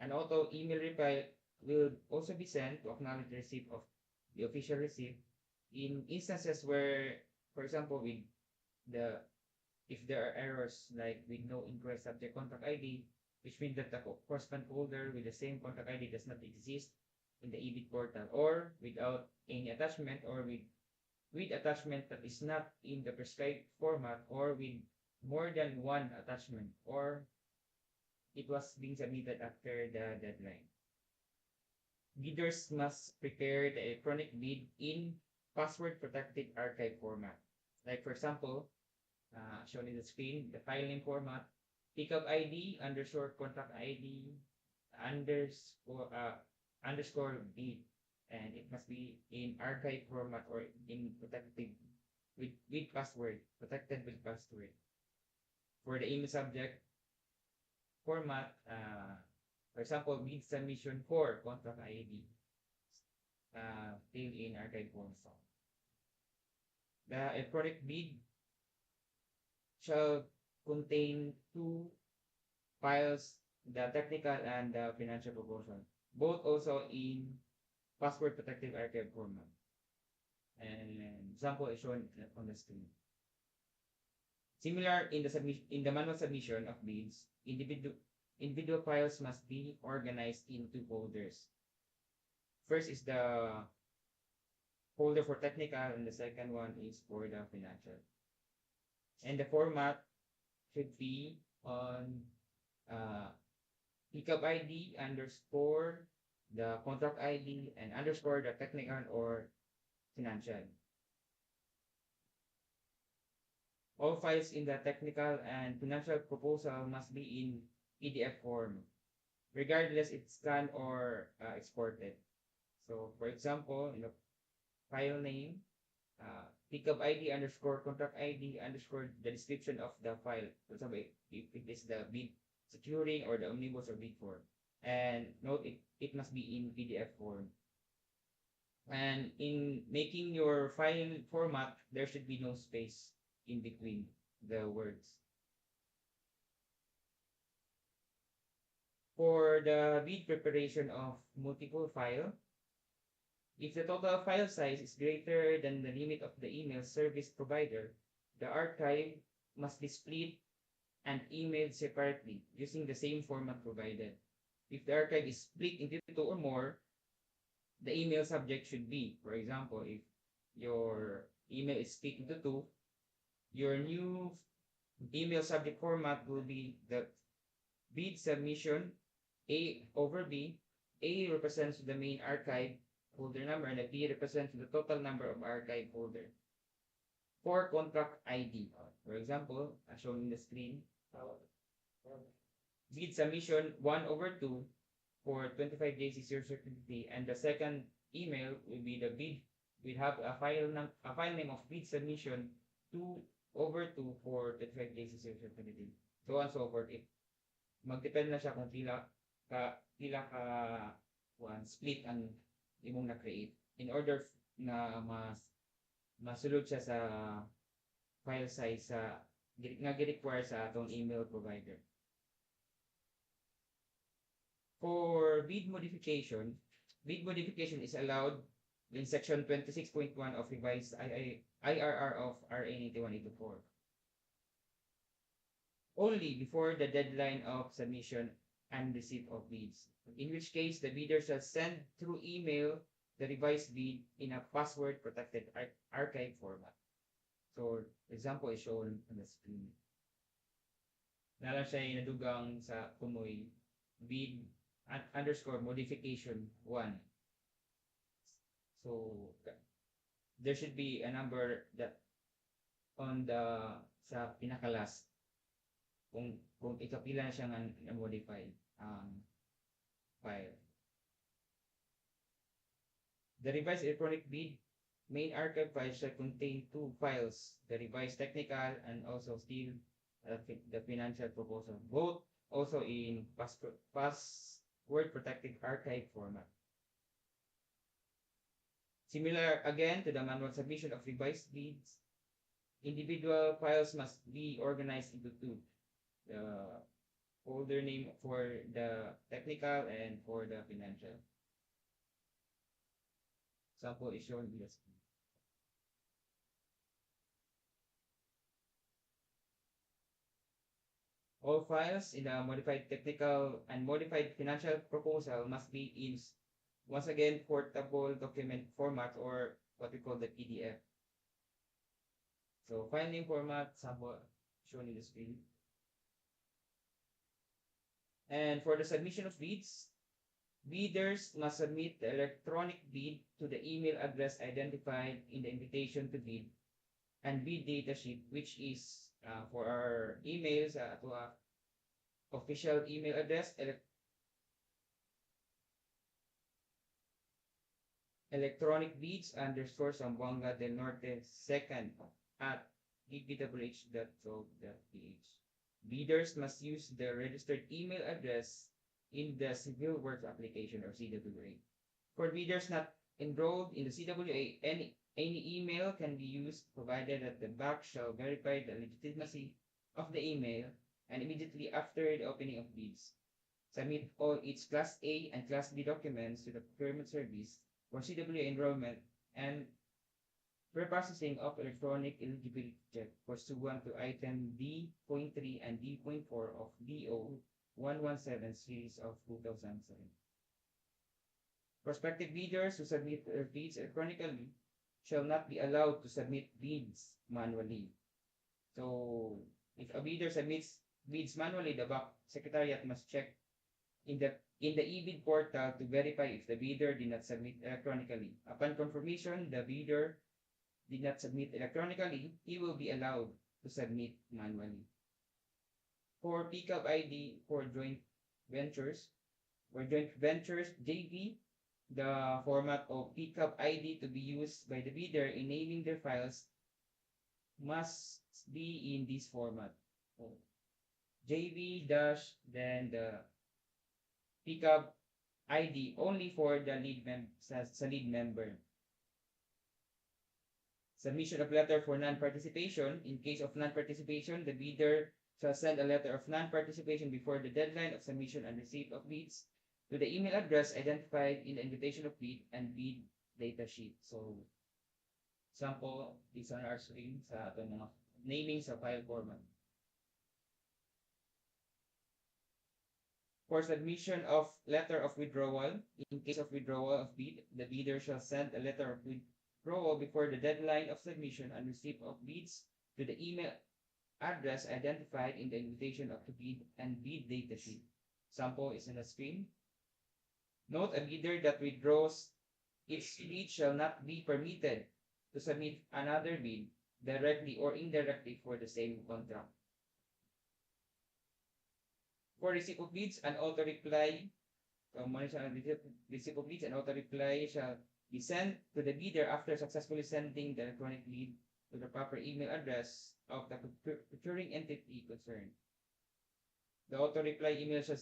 an auto email reply will also be sent to acknowledge the receipt of the official receipt in instances where, for example, if there are errors like with no incorrect subject contract ID, which means that the correspondent folder with the same contract ID does not exist in the EBIT portal, or without any attachment, or with attachment that is not in the prescribed format, or with more than one attachment, or it was being submitted after the deadline. bidders must prepare the electronic bid in password-protected archive format. Like for example, shown in the screen, the file name format, pickup ID underscore contract ID underscore bid, and it must be in archive format or in protected with password, protected with password. For the email subject format, for example, bid submission for contract ID, fill in archive format. The electronic bid shall contain two files, the technical and the financial proposal, both also in password protected archive format. And example is shown on the screen. Similar in the manual submission of bids, individual files must be organized into folders. First is the folder for technical, and the second one is for the financial. And the format should be on pickup ID underscore the contract ID and underscore the technical or financial. All files in the technical and financial proposal must be in PDF form, regardless it's scanned or exported. So, for example, in the file name, pickup ID underscore contract ID underscore the description of the file. For example, if it is the bid securing or the omnibus or bid form. And note it must be in PDF form. And in making your file format, there should be no space in between the words. For the bid preparation of multiple file, if the total file size is greater than the limit of the email service provider, the archive must be split and emailed separately using the same format provided. If the archive is split into two or more, the email subject should be, for example, if your email is split into two, your new email subject format will be the bid submission A over B. A represents the main archive folder number and the B represents the total number of archive folder. For contract ID, for example, as shown in the screen, bid submission 1 over 2 for 25 days is your certainty, and the second email will be the bid. We have a file name of bid submission 2 over 2 for 25 days is your certainty. So on and so forth. Magdepend na siya kung pila ka split ang imong na-create in order na masulod siya sa file size nga gi-require sa atong email provider. For bid modification is allowed in section 26.1 of revised IRR of RA 9184. Only before the deadline of submission and receipt of bids, in which case the bidder shall send through email the revised bid in a password-protected archive format. So, example is shown on the screen. Nalang siya nadugang sa kumoy bid underscore modification 1. So, there should be a number that on the sa pinakalas kung ikapila na siya nga modify file. The revised electronic bid main archive file shall contain two files, the revised technical and also still the financial proposal, both also in password protected archive format. Similar again to the manual submission of revised bids, individual files must be organized into two. The folder name for the technical and for the financial. Example is shown in the screen. All files in the modified technical and modified financial proposal must be in, once again, portable document format or what we call the PDF. So file name format, sample shown in the screen. And for the submission of bids, Bidders must submit the electronic bid to the email address identified in the invitation to bid and bid data sheet, which is for our emails to our official email address, electronic bids underscore Zamboanga del Norte second at dpwh.gov.ph. Bidders must use the registered email address in the Civil Works Application or CWA. For bidders not enrolled in the CWA, any email can be used provided that the back shall verify the legitimacy of the email and immediately after the opening of bids, submit all its Class A and Class B documents to the Procurement Service for CWA enrollment and preprocessing of electronic eligibility check pursuant to item D.3 and D.4 of DEO 117 series of 2007. Prospective bidders who submit their bids electronically shall not be allowed to submit bids manually. So, if a bidder submits bids manually, the back secretariat must check in the e-bid portal to verify if the bidder did not submit electronically. Upon confirmation the bidder did not submit electronically, he will be allowed to submit manually. For pickup ID for joint ventures JV, the format of pickup ID to be used by the bidder in naming their files must be in this format. So, JV dash then the pickup ID only for the lead member. Submission of letter for non-participation. In case of non-participation, the bidder shall send a letter of non-participation before the deadline of submission and receipt of bids to the email address identified in the invitation of bid and bid data sheet. So, sample is on our screen sa ato mga naming sa file format. For submission of letter of withdrawal, in case of withdrawal of bid, the bidder shall send a letter of withdrawal before the deadline of submission and receipt of bids to the email address identified in the invitation of the bid and bid data sheet. Sample is on the screen. Note, a bidder that withdraws its bid shall not be permitted to submit another bid directly or indirectly for the same contract. For receipt of bids, an auto reply, receipt of bids and auto reply shall be sent to the bidder after successfully sending the electronic bid to the proper email address of the procuring entity concerned. The auto reply email shall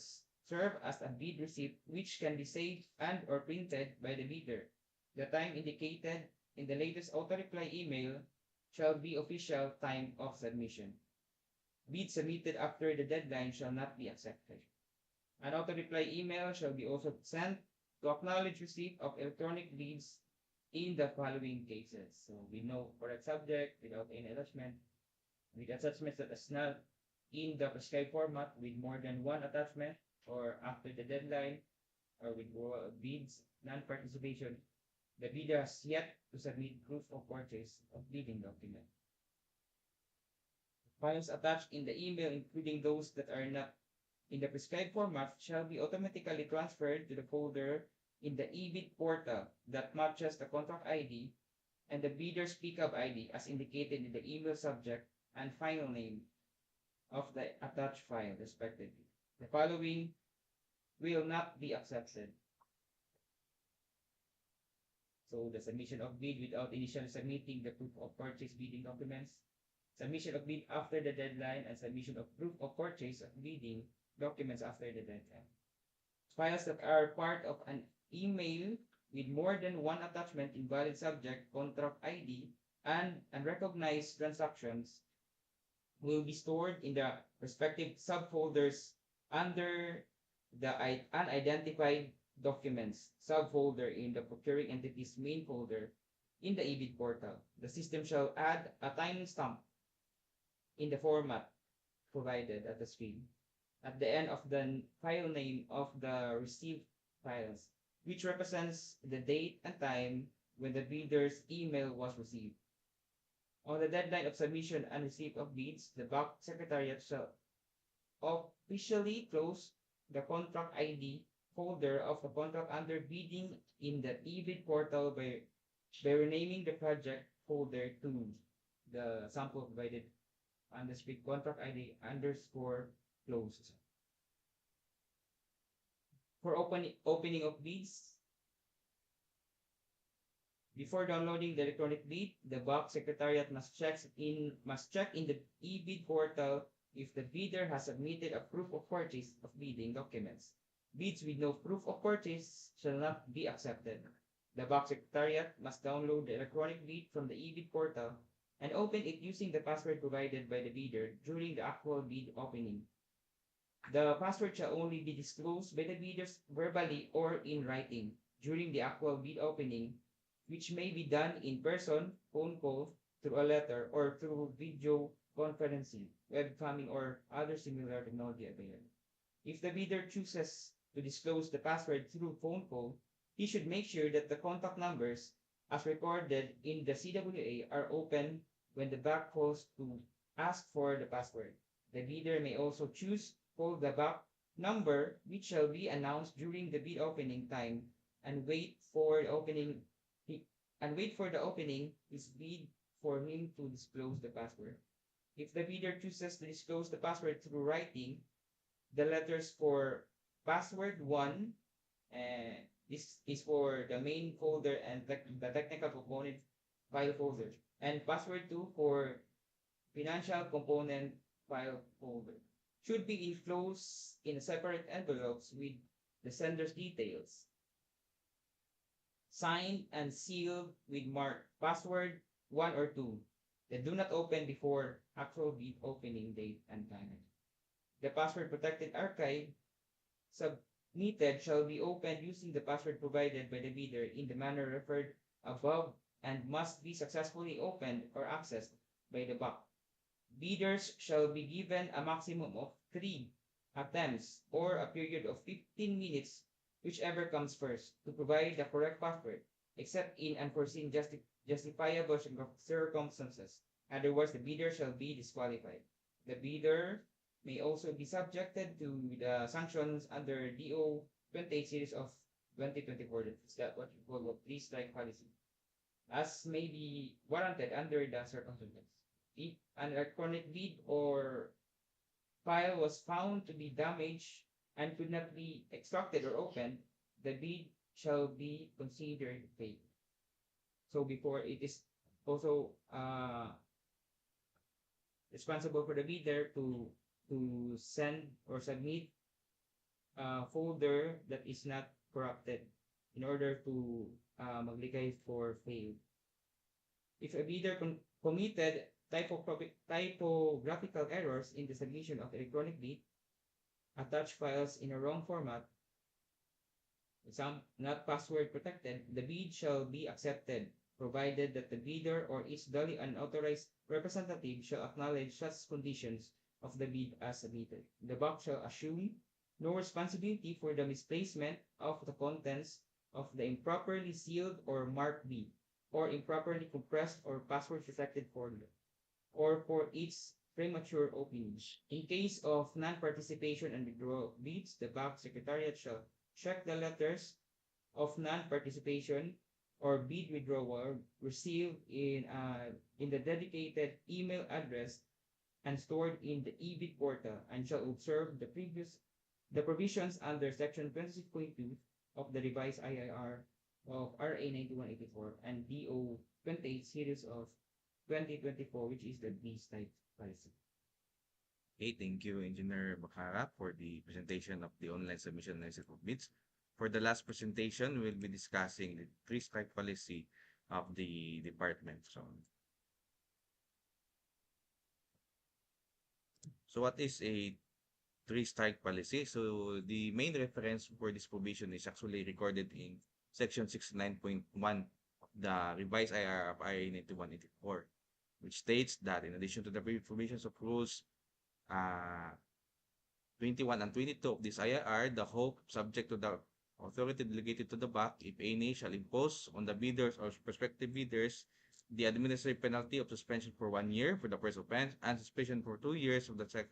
serve as a bid receipt which can be saved and or printed by the bidder. The time indicated in the latest auto reply email shall be official time of submission. Bids submitted after the deadline shall not be accepted. An auto reply email shall be also sent to acknowledge receipt of electronic bids in the following cases. So we know correct subject without any attachment, with attachments that is not in the prescribed format with more than one attachment, or after the deadline, or with bids non-participation, the bidder has yet to submit proof of purchase of bidding document. Files attached in the email, including those that are not in the prescribed format, shall be automatically transferred to the folder in the e-bid portal that matches the contract ID and the bidder's pickup ID as indicated in the email subject and file name of the attached file, respectively. The following will not be accepted. So, the submission of bid without initially submitting the proof of purchase bidding documents, submission of bid after the deadline, and submission of proof of purchase of bidding documents after the deadline. Files that are part of an email with more than one attachment, invalid subject, contract ID, and unrecognized transactions will be stored in the respective subfolders under the unidentified documents subfolder in the procuring entity's main folder in the e-bid portal. The system shall add a timestamp in the format provided at the screen at the end of the file name of the received files, which represents the date and time when the bidder's email was received. On the deadline of submission and receipt of bids, the back secretariat shall officially close the contract ID folder of the contract under bidding in the eBid portal by renaming the project folder to the sample provided underscore contract ID underscore closed. For opening of bids, before downloading the electronic bid, the box secretariat must check in the eBid portal if the bidder has submitted a proof of purchase of bidding documents. Bids with no proof of purchase shall not be accepted. The box secretariat must download the electronic bid from the eBid portal and open it using the password provided by the bidder during the actual bid opening. The password shall only be disclosed by the bidders verbally or in writing during the actual bid opening, which may be done in person, phone call, through a letter, or through video conferencing, webcamming, or other similar technology available. If the bidder chooses to disclose the password through phone call, he should make sure that the contact numbers as recorded in the CWA are open when the back calls to ask for the password. The bidder may also choose call the back number which shall be announced during the bid opening time and wait for the opening is bid for him to disclose the password. If the bidder chooses to disclose the password through writing, the letters for password 1, this is for the main folder and the technical component file folder, and password 2 for financial component file folder, should be enclosed in separate envelopes with the sender's details, signed and sealed with marked password 1 or 2 that do not open before actual bid opening date and time. The password protected archive submitted shall be opened using the password provided by the bidder in the manner referred above and must be successfully opened or accessed by the BOC. Bidders shall be given a maximum of 3 attempts or a period of 15 minutes, whichever comes first, to provide the correct password, except in unforeseen justifiable circumstances. Otherwise, the bidder shall be disqualified. The bidder may also be subjected to the sanctions under DEO 28 series of 2024. That's what you call a three-strike policy, as may be warranted under the circumstances. If an electronic bid or file was found to be damaged and could not be extracted or opened, the bid shall be considered failed. So before, it is also responsible for the bidder to send or submit a folder that is not corrupted in order to magligay for failed. If a bidder committed typographical errors in the submission of electronic bid, attached files in a wrong format, some not password protected, the bid shall be accepted, provided that the bidder or its duly unauthorized representative shall acknowledge such conditions of the bid as submitted. The BOC shall assume no responsibility for the misplacement of the contents of the improperly sealed or marked bid, or improperly compressed or password protected folder, or for its premature opening. In case of non-participation and withdrawal bids, the BOC Secretariat shall check the letters of non-participation or bid withdrawal received in the dedicated email address and stored in the eBid portal, and shall observe the provisions under Section 26.2 of the revised IIR of RA 9184 and DO 28 series of 2024, which is the B-type policy. Okay, thank you, Engineer Bakara, for the presentation of the online submission and exit of bids. For the last presentation, we'll be discussing the three-strike policy of the department. So what is a three-strike policy? So the main reference for this provision is actually recorded in Section 69.1 of the revised IR of RA 9184, which states that in addition to the provisions of rules 21 and 22 of this IR, the hope subject to the authority delegated to the BOC, if any, shall impose on the bidders or prospective bidders the administrative penalty of suspension for 1 year for the first offense and suspension for 2 years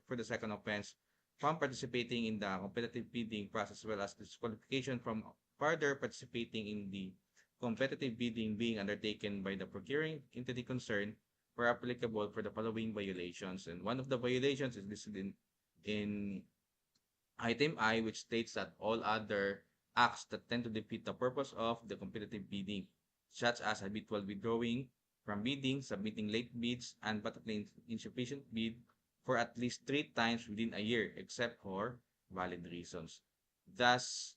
for the second offense from participating in the competitive bidding process, as well as disqualification from further participating in the competitive bidding being undertaken by the procuring entity concerned were applicable for the following violations. And one of the violations is listed in item I, which states that all other acts that tend to defeat the purpose of the competitive bidding, such as habitual withdrawing from bidding, submitting late bids, and patently insufficient bid for at least 3 times within a year, except for valid reasons. Thus,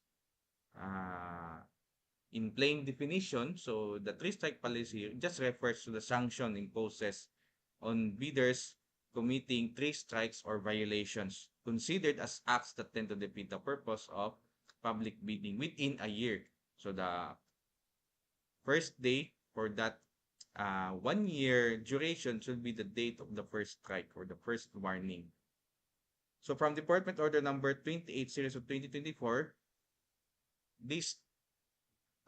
in plain definition, so the three-strike policy just refers to the sanction imposes on bidders committing 3 strikes or violations considered as acts that tend to defeat the purpose of public bidding within a year. So the first day for that 1 year duration should be the date of the first strike or the first warning. So from Department Order number 28 series of 2024, these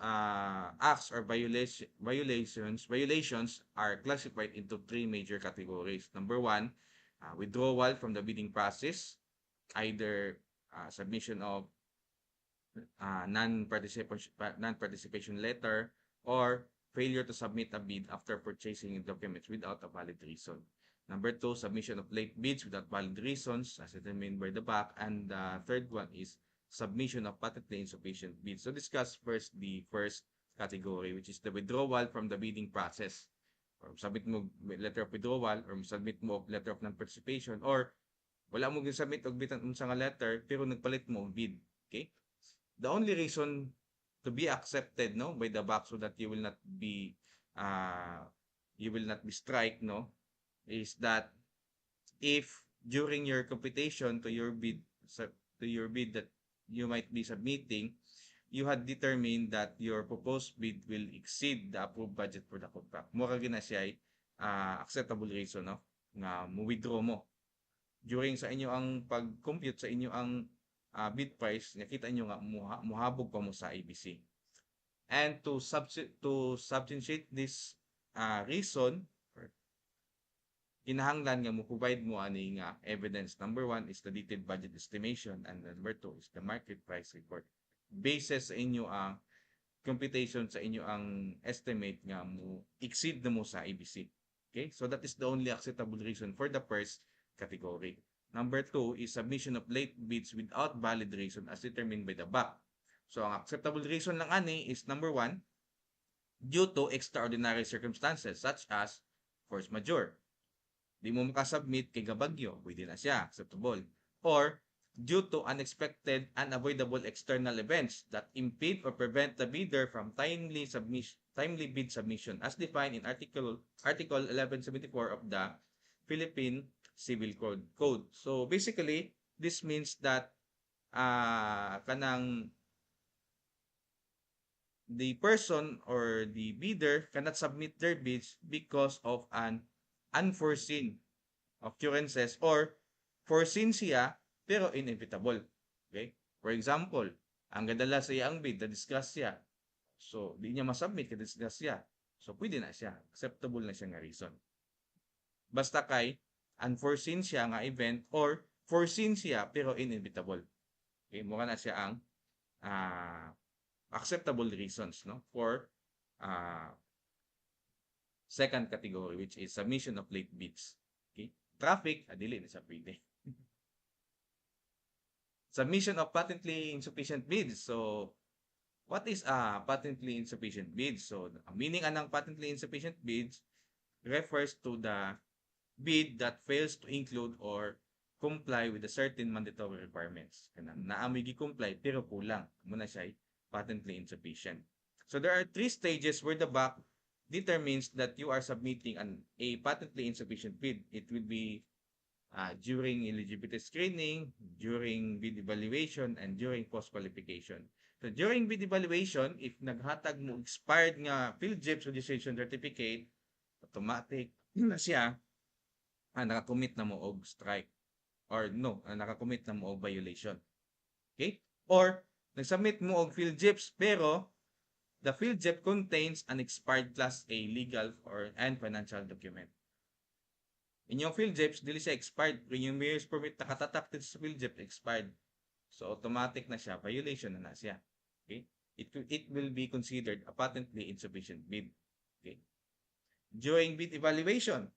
acts or violations are classified into 3 major categories. Number 1, withdrawal from the bidding process, either submission of non-participation letter or failure to submit a bid after purchasing documents without a valid reason. Number 2, submission of late bids without valid reasons as determined by the BAC. And the third one is submission of patently insufficient bids. So discuss first the first category, which is the withdrawal from the bidding process. Or submit mo letter of withdrawal or submit mo of letter of non-participation or wala mo submit og bitan unsa nga letter pero nagpalit mo og bid. Okay? The only reason to be accepted no by the BAC so that you will not be strike no is that if during your computation to your bid that you might be submitting, you had determined that your proposed bid will exceed the approved budget for the contract. Mo kag na siya ay acceptable reason no nga mo withdraw mo during sa inyo ang pag-compute sa inyo ang bid price, nakita nyo nga muhabog pa mo sa ABC. And to substantiate this reason, kinahanglan nga mo provide mo ani nga evidence. Number 1 is the detailed budget estimation and number 2 is the market price report. Basis sa inyo ang computation sa inyo ang estimate nga mo exceed na mo sa ABC. Okay? So that is the only acceptable reason for the first category. Number 2 is submission of late bids without valid reason as determined by the BAC. So, ang acceptable reason lang ani is number 1, due to extraordinary circumstances such as force majeure. Di mo makasubmit kay gabagyo, pwede na siya, acceptable. Or, due to unexpected, unavoidable external events that impede or prevent the bidder from timely bid submission as defined in Article 1174 of the Philippine Civil Code. So basically, this means that the person or the bidder cannot submit their bids because of an unforeseen occurrences or foreseen siya pero inevitable. Okay? For example, ang gadala sa iyang bid, na-discuss siya. So, di niya masubmit, na-discuss siya. So, pwede na siya. Acceptable na siya nga reason. Basta kay unforeseen siya nga event or foreseen siya pero inevitable. Okay, mukha na siya ang acceptable reasons no for second category, which is submission of late bids. Okay, traffic dili na siya pwede. Submission of patently insufficient bids. So what is a patently insufficient bid? So ang meaning anang patently insufficient bids refers to the bid that fails to include or comply with the certain mandatory requirements. Kanang naamoy gi-comply pero kulang. Muna siya patently insufficient. So there are 3 stages where the BAC determines that you are submitting a patently insufficient bid. It will be during eligibility screening, during bid evaluation, and during post-qualification. So during bid evaluation, if naghatag mo expired nga PhilJEPS registration certificate, automatic na siya nakakommit na mo og strike or no, nakakommit na mo og violation. Okay? Or nagsubmit mo og PhilJEPS pero the PhilJEP contains an expired Class A legal and financial document. Inyong PhilJeps, dili siya expired. Kung yung mayor's permit nakatatak dito sa PhilJeps, expired. So, automatic na siya. Violation na siya. Okay? It will be considered a patently insufficient bid. Okay? During bid evaluation,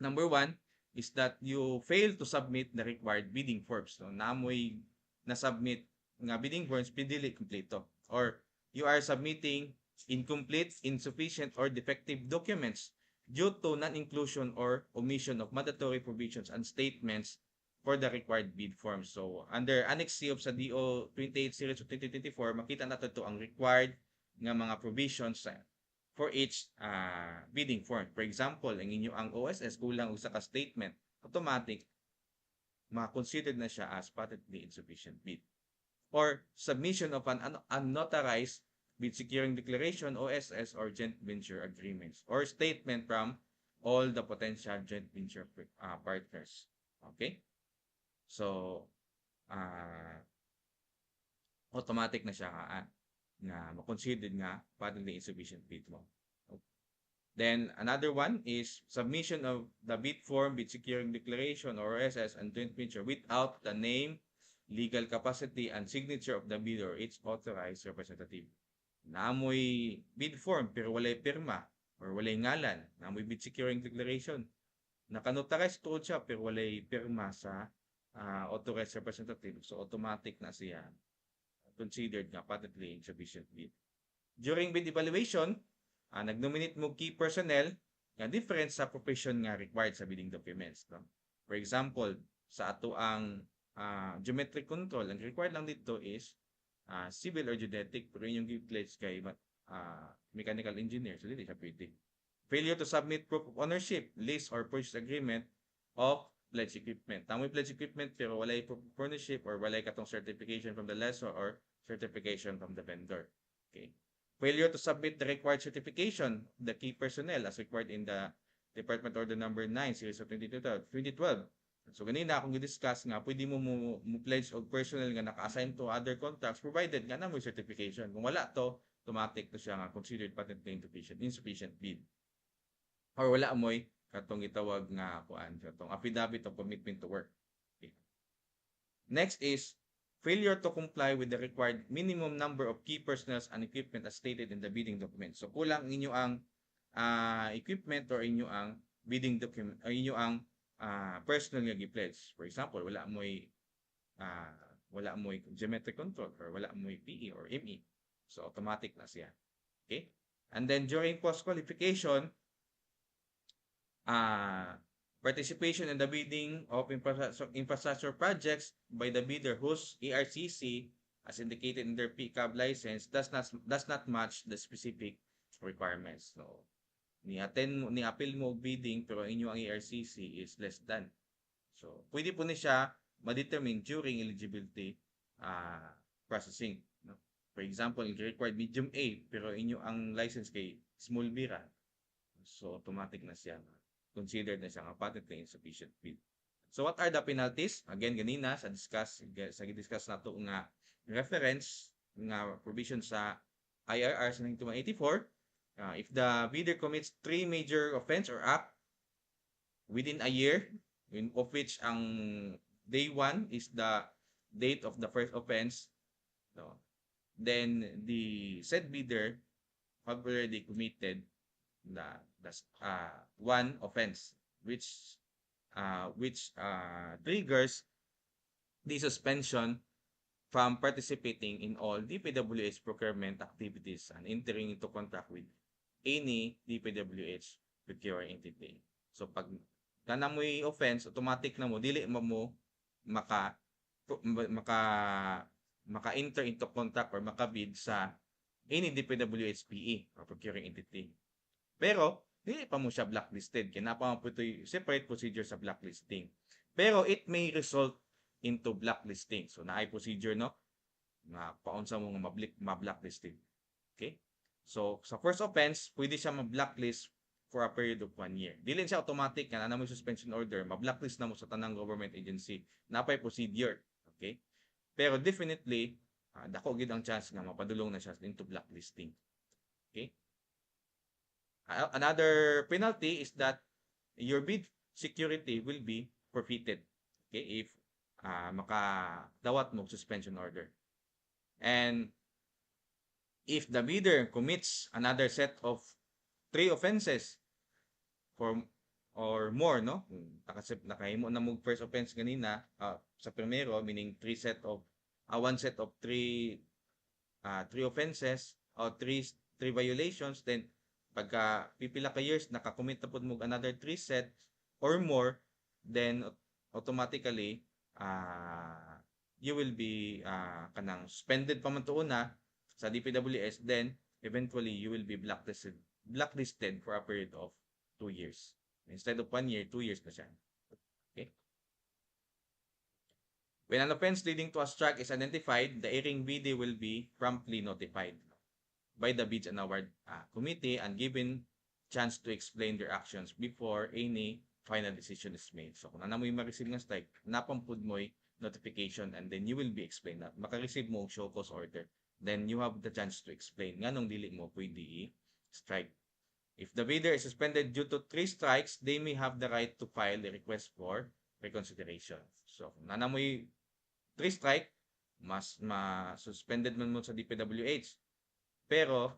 number 1 is that you fail to submit the required bidding forms. So, namoy na-submit nga bidding forms, pidili kompleto. Or you are submitting incomplete, insufficient, or defective documents due to non-inclusion or omission of mandatory provisions and statements for the required bid form. So, under Annex C of sa DO 28 series of 2024, makita nato ito ang required nga mga provisions for each bidding form. For example, ang inyo ang OSS kulang usa ka statement, automatic ma-considered na siya as patently insufficient bid. Or submission of an unnotarized bid securing declaration, OSS, or joint venture agreements, or statement from all the potential joint venture partners. Okay? So, automatic na siya nga ma-considered nga patently insufficient bid mo. Then, another one is submission of the bid form, bid securing declaration, or OSS, and joint venture without the name, legal capacity, and signature of the bidder or its authorized representative. Naamoy bid form pero walay pirma or walay ngalan. Naamoy bid securing declaration. Nakanotarize tuod siya pero walay pirma sa authorized representative. So, automatic na siya considered nga patently insufficient bid. During bid evaluation, nag-nominate mo key personnel nga different sa profession nga required sa bidding documents. No? For example, sa ato ang geometric control, ang required lang dito is civil or geodetic, pero yung give-pledge kay mechanical engineer, so hindi siya pwede. Failure to submit proof of ownership, lease or purchase agreement of pledge equipment. Tamoy pledge equipment pero walay proof of ownership or walay katong certification from the lessor or certification from the vendor. Okay. Failure to submit the required certification of the key personnel as required in the Department Order Number 9, Series of 2012. So, ganina akong i-discuss nga, pwede mo pledge og personnel nga naka-assign to other contracts provided nga na mo certification. Kung wala to, automatic to siya nga considered patently insufficient bid. Or wala mo'y katong itawag nga katong affidavit of commitment to work. Okay. Next is failure to comply with the required minimum number of key personnel and equipment as stated in the bidding document. So, kulang inyo ang equipment or inyo ang bidding document, or inyo ang personal nga gi-pledge. For example, wala mo'y geometric control or wala mo'y PE or ME. So, automatic na siya. Okay? And then, during post-qualification, participation in the bidding of infrastructure projects by the bidder whose ERCC, as indicated in their PCAB license, does not match the specific requirements. So, ni-appeal mo bidding pero inyo ang ERCC is less than. So, pwede po ni siya ma-determine during eligibility processing. No? For example, yung required medium A pero inyo ang license kay small B ra. So, automatic na siya. Considered na siya nga patently insufficient bid. So, what are the penalties? Again, ganina sa discuss nato nga reference nga provision sa IRR sa 1984. If the bidder commits 3 major offense or act within a year, of which ang day 1 is the date of the first offense, no, then the said bidder have already committed one offense which triggers the suspension from participating in all DPWH procurement activities and entering into contract with any DPWH procuring entity. So, pag kanamoy offense, automatic na mo, dili mo maka-enter into contract or makabid sa any DPWH PE or procuring entity. Pero, dili pa mo siya blacklisted. Kinapa mo po ito separate procedure sa blacklisting. Pero, it may result into blacklisting. So, naay procedure, no? Nga paunsa mo nga ma-blacklisted. Okay? So, sa first offense, pwede siya ma-blacklist for a period of 1 year. Dili siya automatic nga na mo suspension order, ma-blacklist na mo sa tanang government agency. Napay procedure. Okay? Pero definitely, dako gid ang chance nga mapadulong na siya into blacklisting. Okay? Another penalty is that your bid security will be forfeited. Okay, if makadawat mo suspension order. And if the bidder commits another set of 3 offenses or more, no? Nakahimo na mo first offense ganina sa primero, meaning 1 set of 3 offenses or 3 violations, then pagka pipila ka years nakakommit na pud mo another 3 set or more, then automatically you will be kanang suspended pa man tuuna sa DPWH, then eventually you will be blacklisted for a period of 2 years. Instead of 1 year, 2 years na siya. Okay? When an offense leading to a strike is identified, the erring bidder will be promptly notified by the Bids and Award Committee and given chance to explain their actions before any final decision is made. So kung ano mo yung ma-receive ng strike, napampud mo yung notification and then you will be explained na maka-receive mo show cause order. Then you have the chance to explain nga nung dili mo pwede i-strike. If the bidder is suspended due to 3 strikes, they may have the right to file a request for reconsideration. So kung ano mo yung 3 strike, mas ma-suspended man mo sa DPWH. Pero,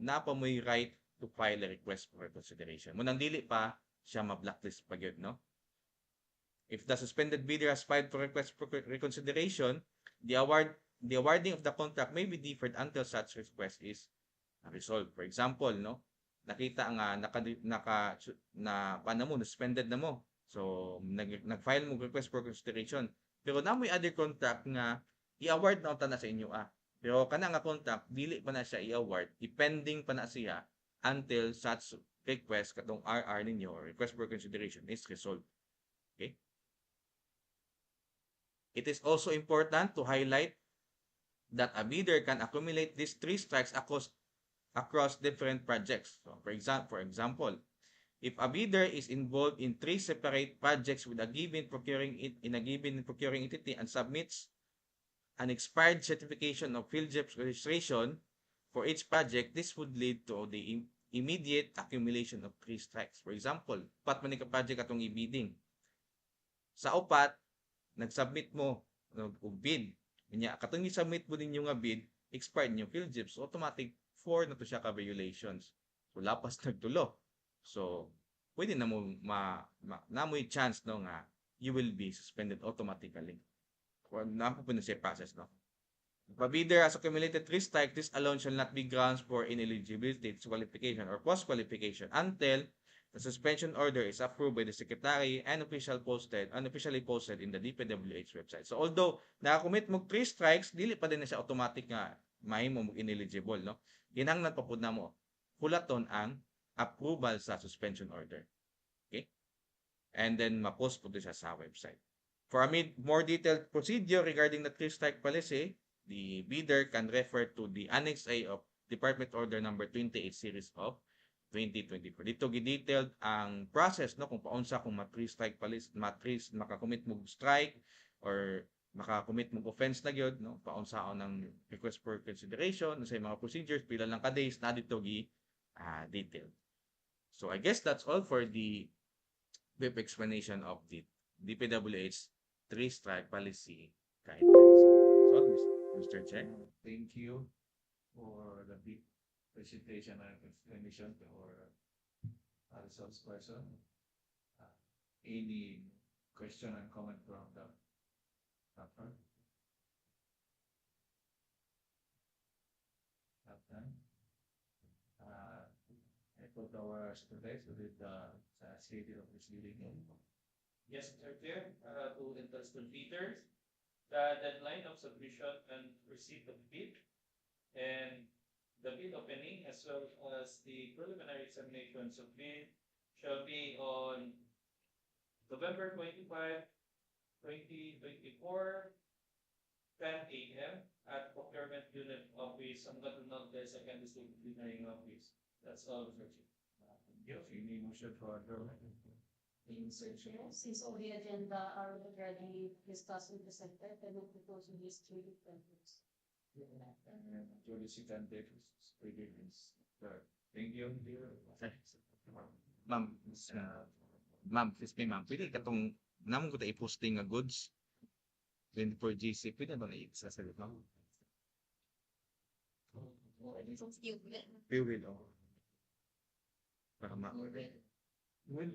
napa mo yung right to file a request for reconsideration. Munang dili pa, siya ma-blacklist pa yun, no? If the suspended bidder has filed for request for reconsideration, the awarding of the contract may be deferred until such request is resolved. For example, no? Nakita nga suspended na mo. So, nag-file mo request for reconsideration. Pero na may other contract nga i-award na na sa inyo Pero kana nga contract dili pa na siya i-award, depending pa na siya until such request katong RR ninyo or request for consideration is resolved. Okay? It is also important to highlight that a bidder can accumulate these 3 strikes across different projects. So, for example, if a bidder is involved in 3 separate projects with a given procuring entity and submits an expired certification of field registration for each project, this would lead to the immediate accumulation of 3 strikes. For example, upat man ka project atong i-bidding. Sa upat, nag-submit mo og bid. Kanya katong i-submit mo ninyo nga bid, expired niyo field so automatic 4 na to siya ka violations. So lapas nagtulo. So pwede na mo yung chance no nga you will be suspended automatically. Napo po na siya process, no? If a bidder has accumulated 3 strikes, this alone shall not be grounds for ineligibility, disqualification, or post-qualification until the suspension order is approved by the Secretary and unofficially posted in the DPWH website. So although nakakommit mo 3 strikes, dili pa din na siya automatic nga mahimo mo ineligible, no? Kinahanglan pa pud na mo hulaton ang approval sa suspension order. Okay? And then ma-post po siya sa website. For a more detailed procedure regarding the 3 strike policy, the bidder can refer to the Annex A of Department Order number 28 series of 2024. Dito gi-detailed ang process, no, kung paunsa kung ma-3 strike policy, makakommit mo strike or makakommit mo offense na gyud, no, paunsaon ng request for consideration, sa mga procedures, pila lang ka days na dito detailed. So I guess that's all for the brief explanation of the DPWH 3 strike policy guidelines. So, Mr. Chair. Thank you for the big presentation and explanation to our results person. Any question and comment from the doctor? I put our students with the schedule of this meeting. Yes, Mr. Chair, to interested bidders, the deadline of submission and receipt of bid and the bid opening as well as the preliminary examinations of bid shall be on November 25, 2024, 10 a.m. at Procurement Unit Office, Norte, Second District Engineering Office. That's all, Mr. Chair. Yes, you need motion for adjournment. Mr. Chair, since all the agenda are already discussed and presented, I will propose these 3 different. And Julie Secondary Thank you. Ma'am, ma'am, please me ma'am, pwede katong naman ko ta i-posting nga goods 24 GC, pwede ba na i-sasalit ma'am? Stupid. Pwede, oh. Para ma- Well,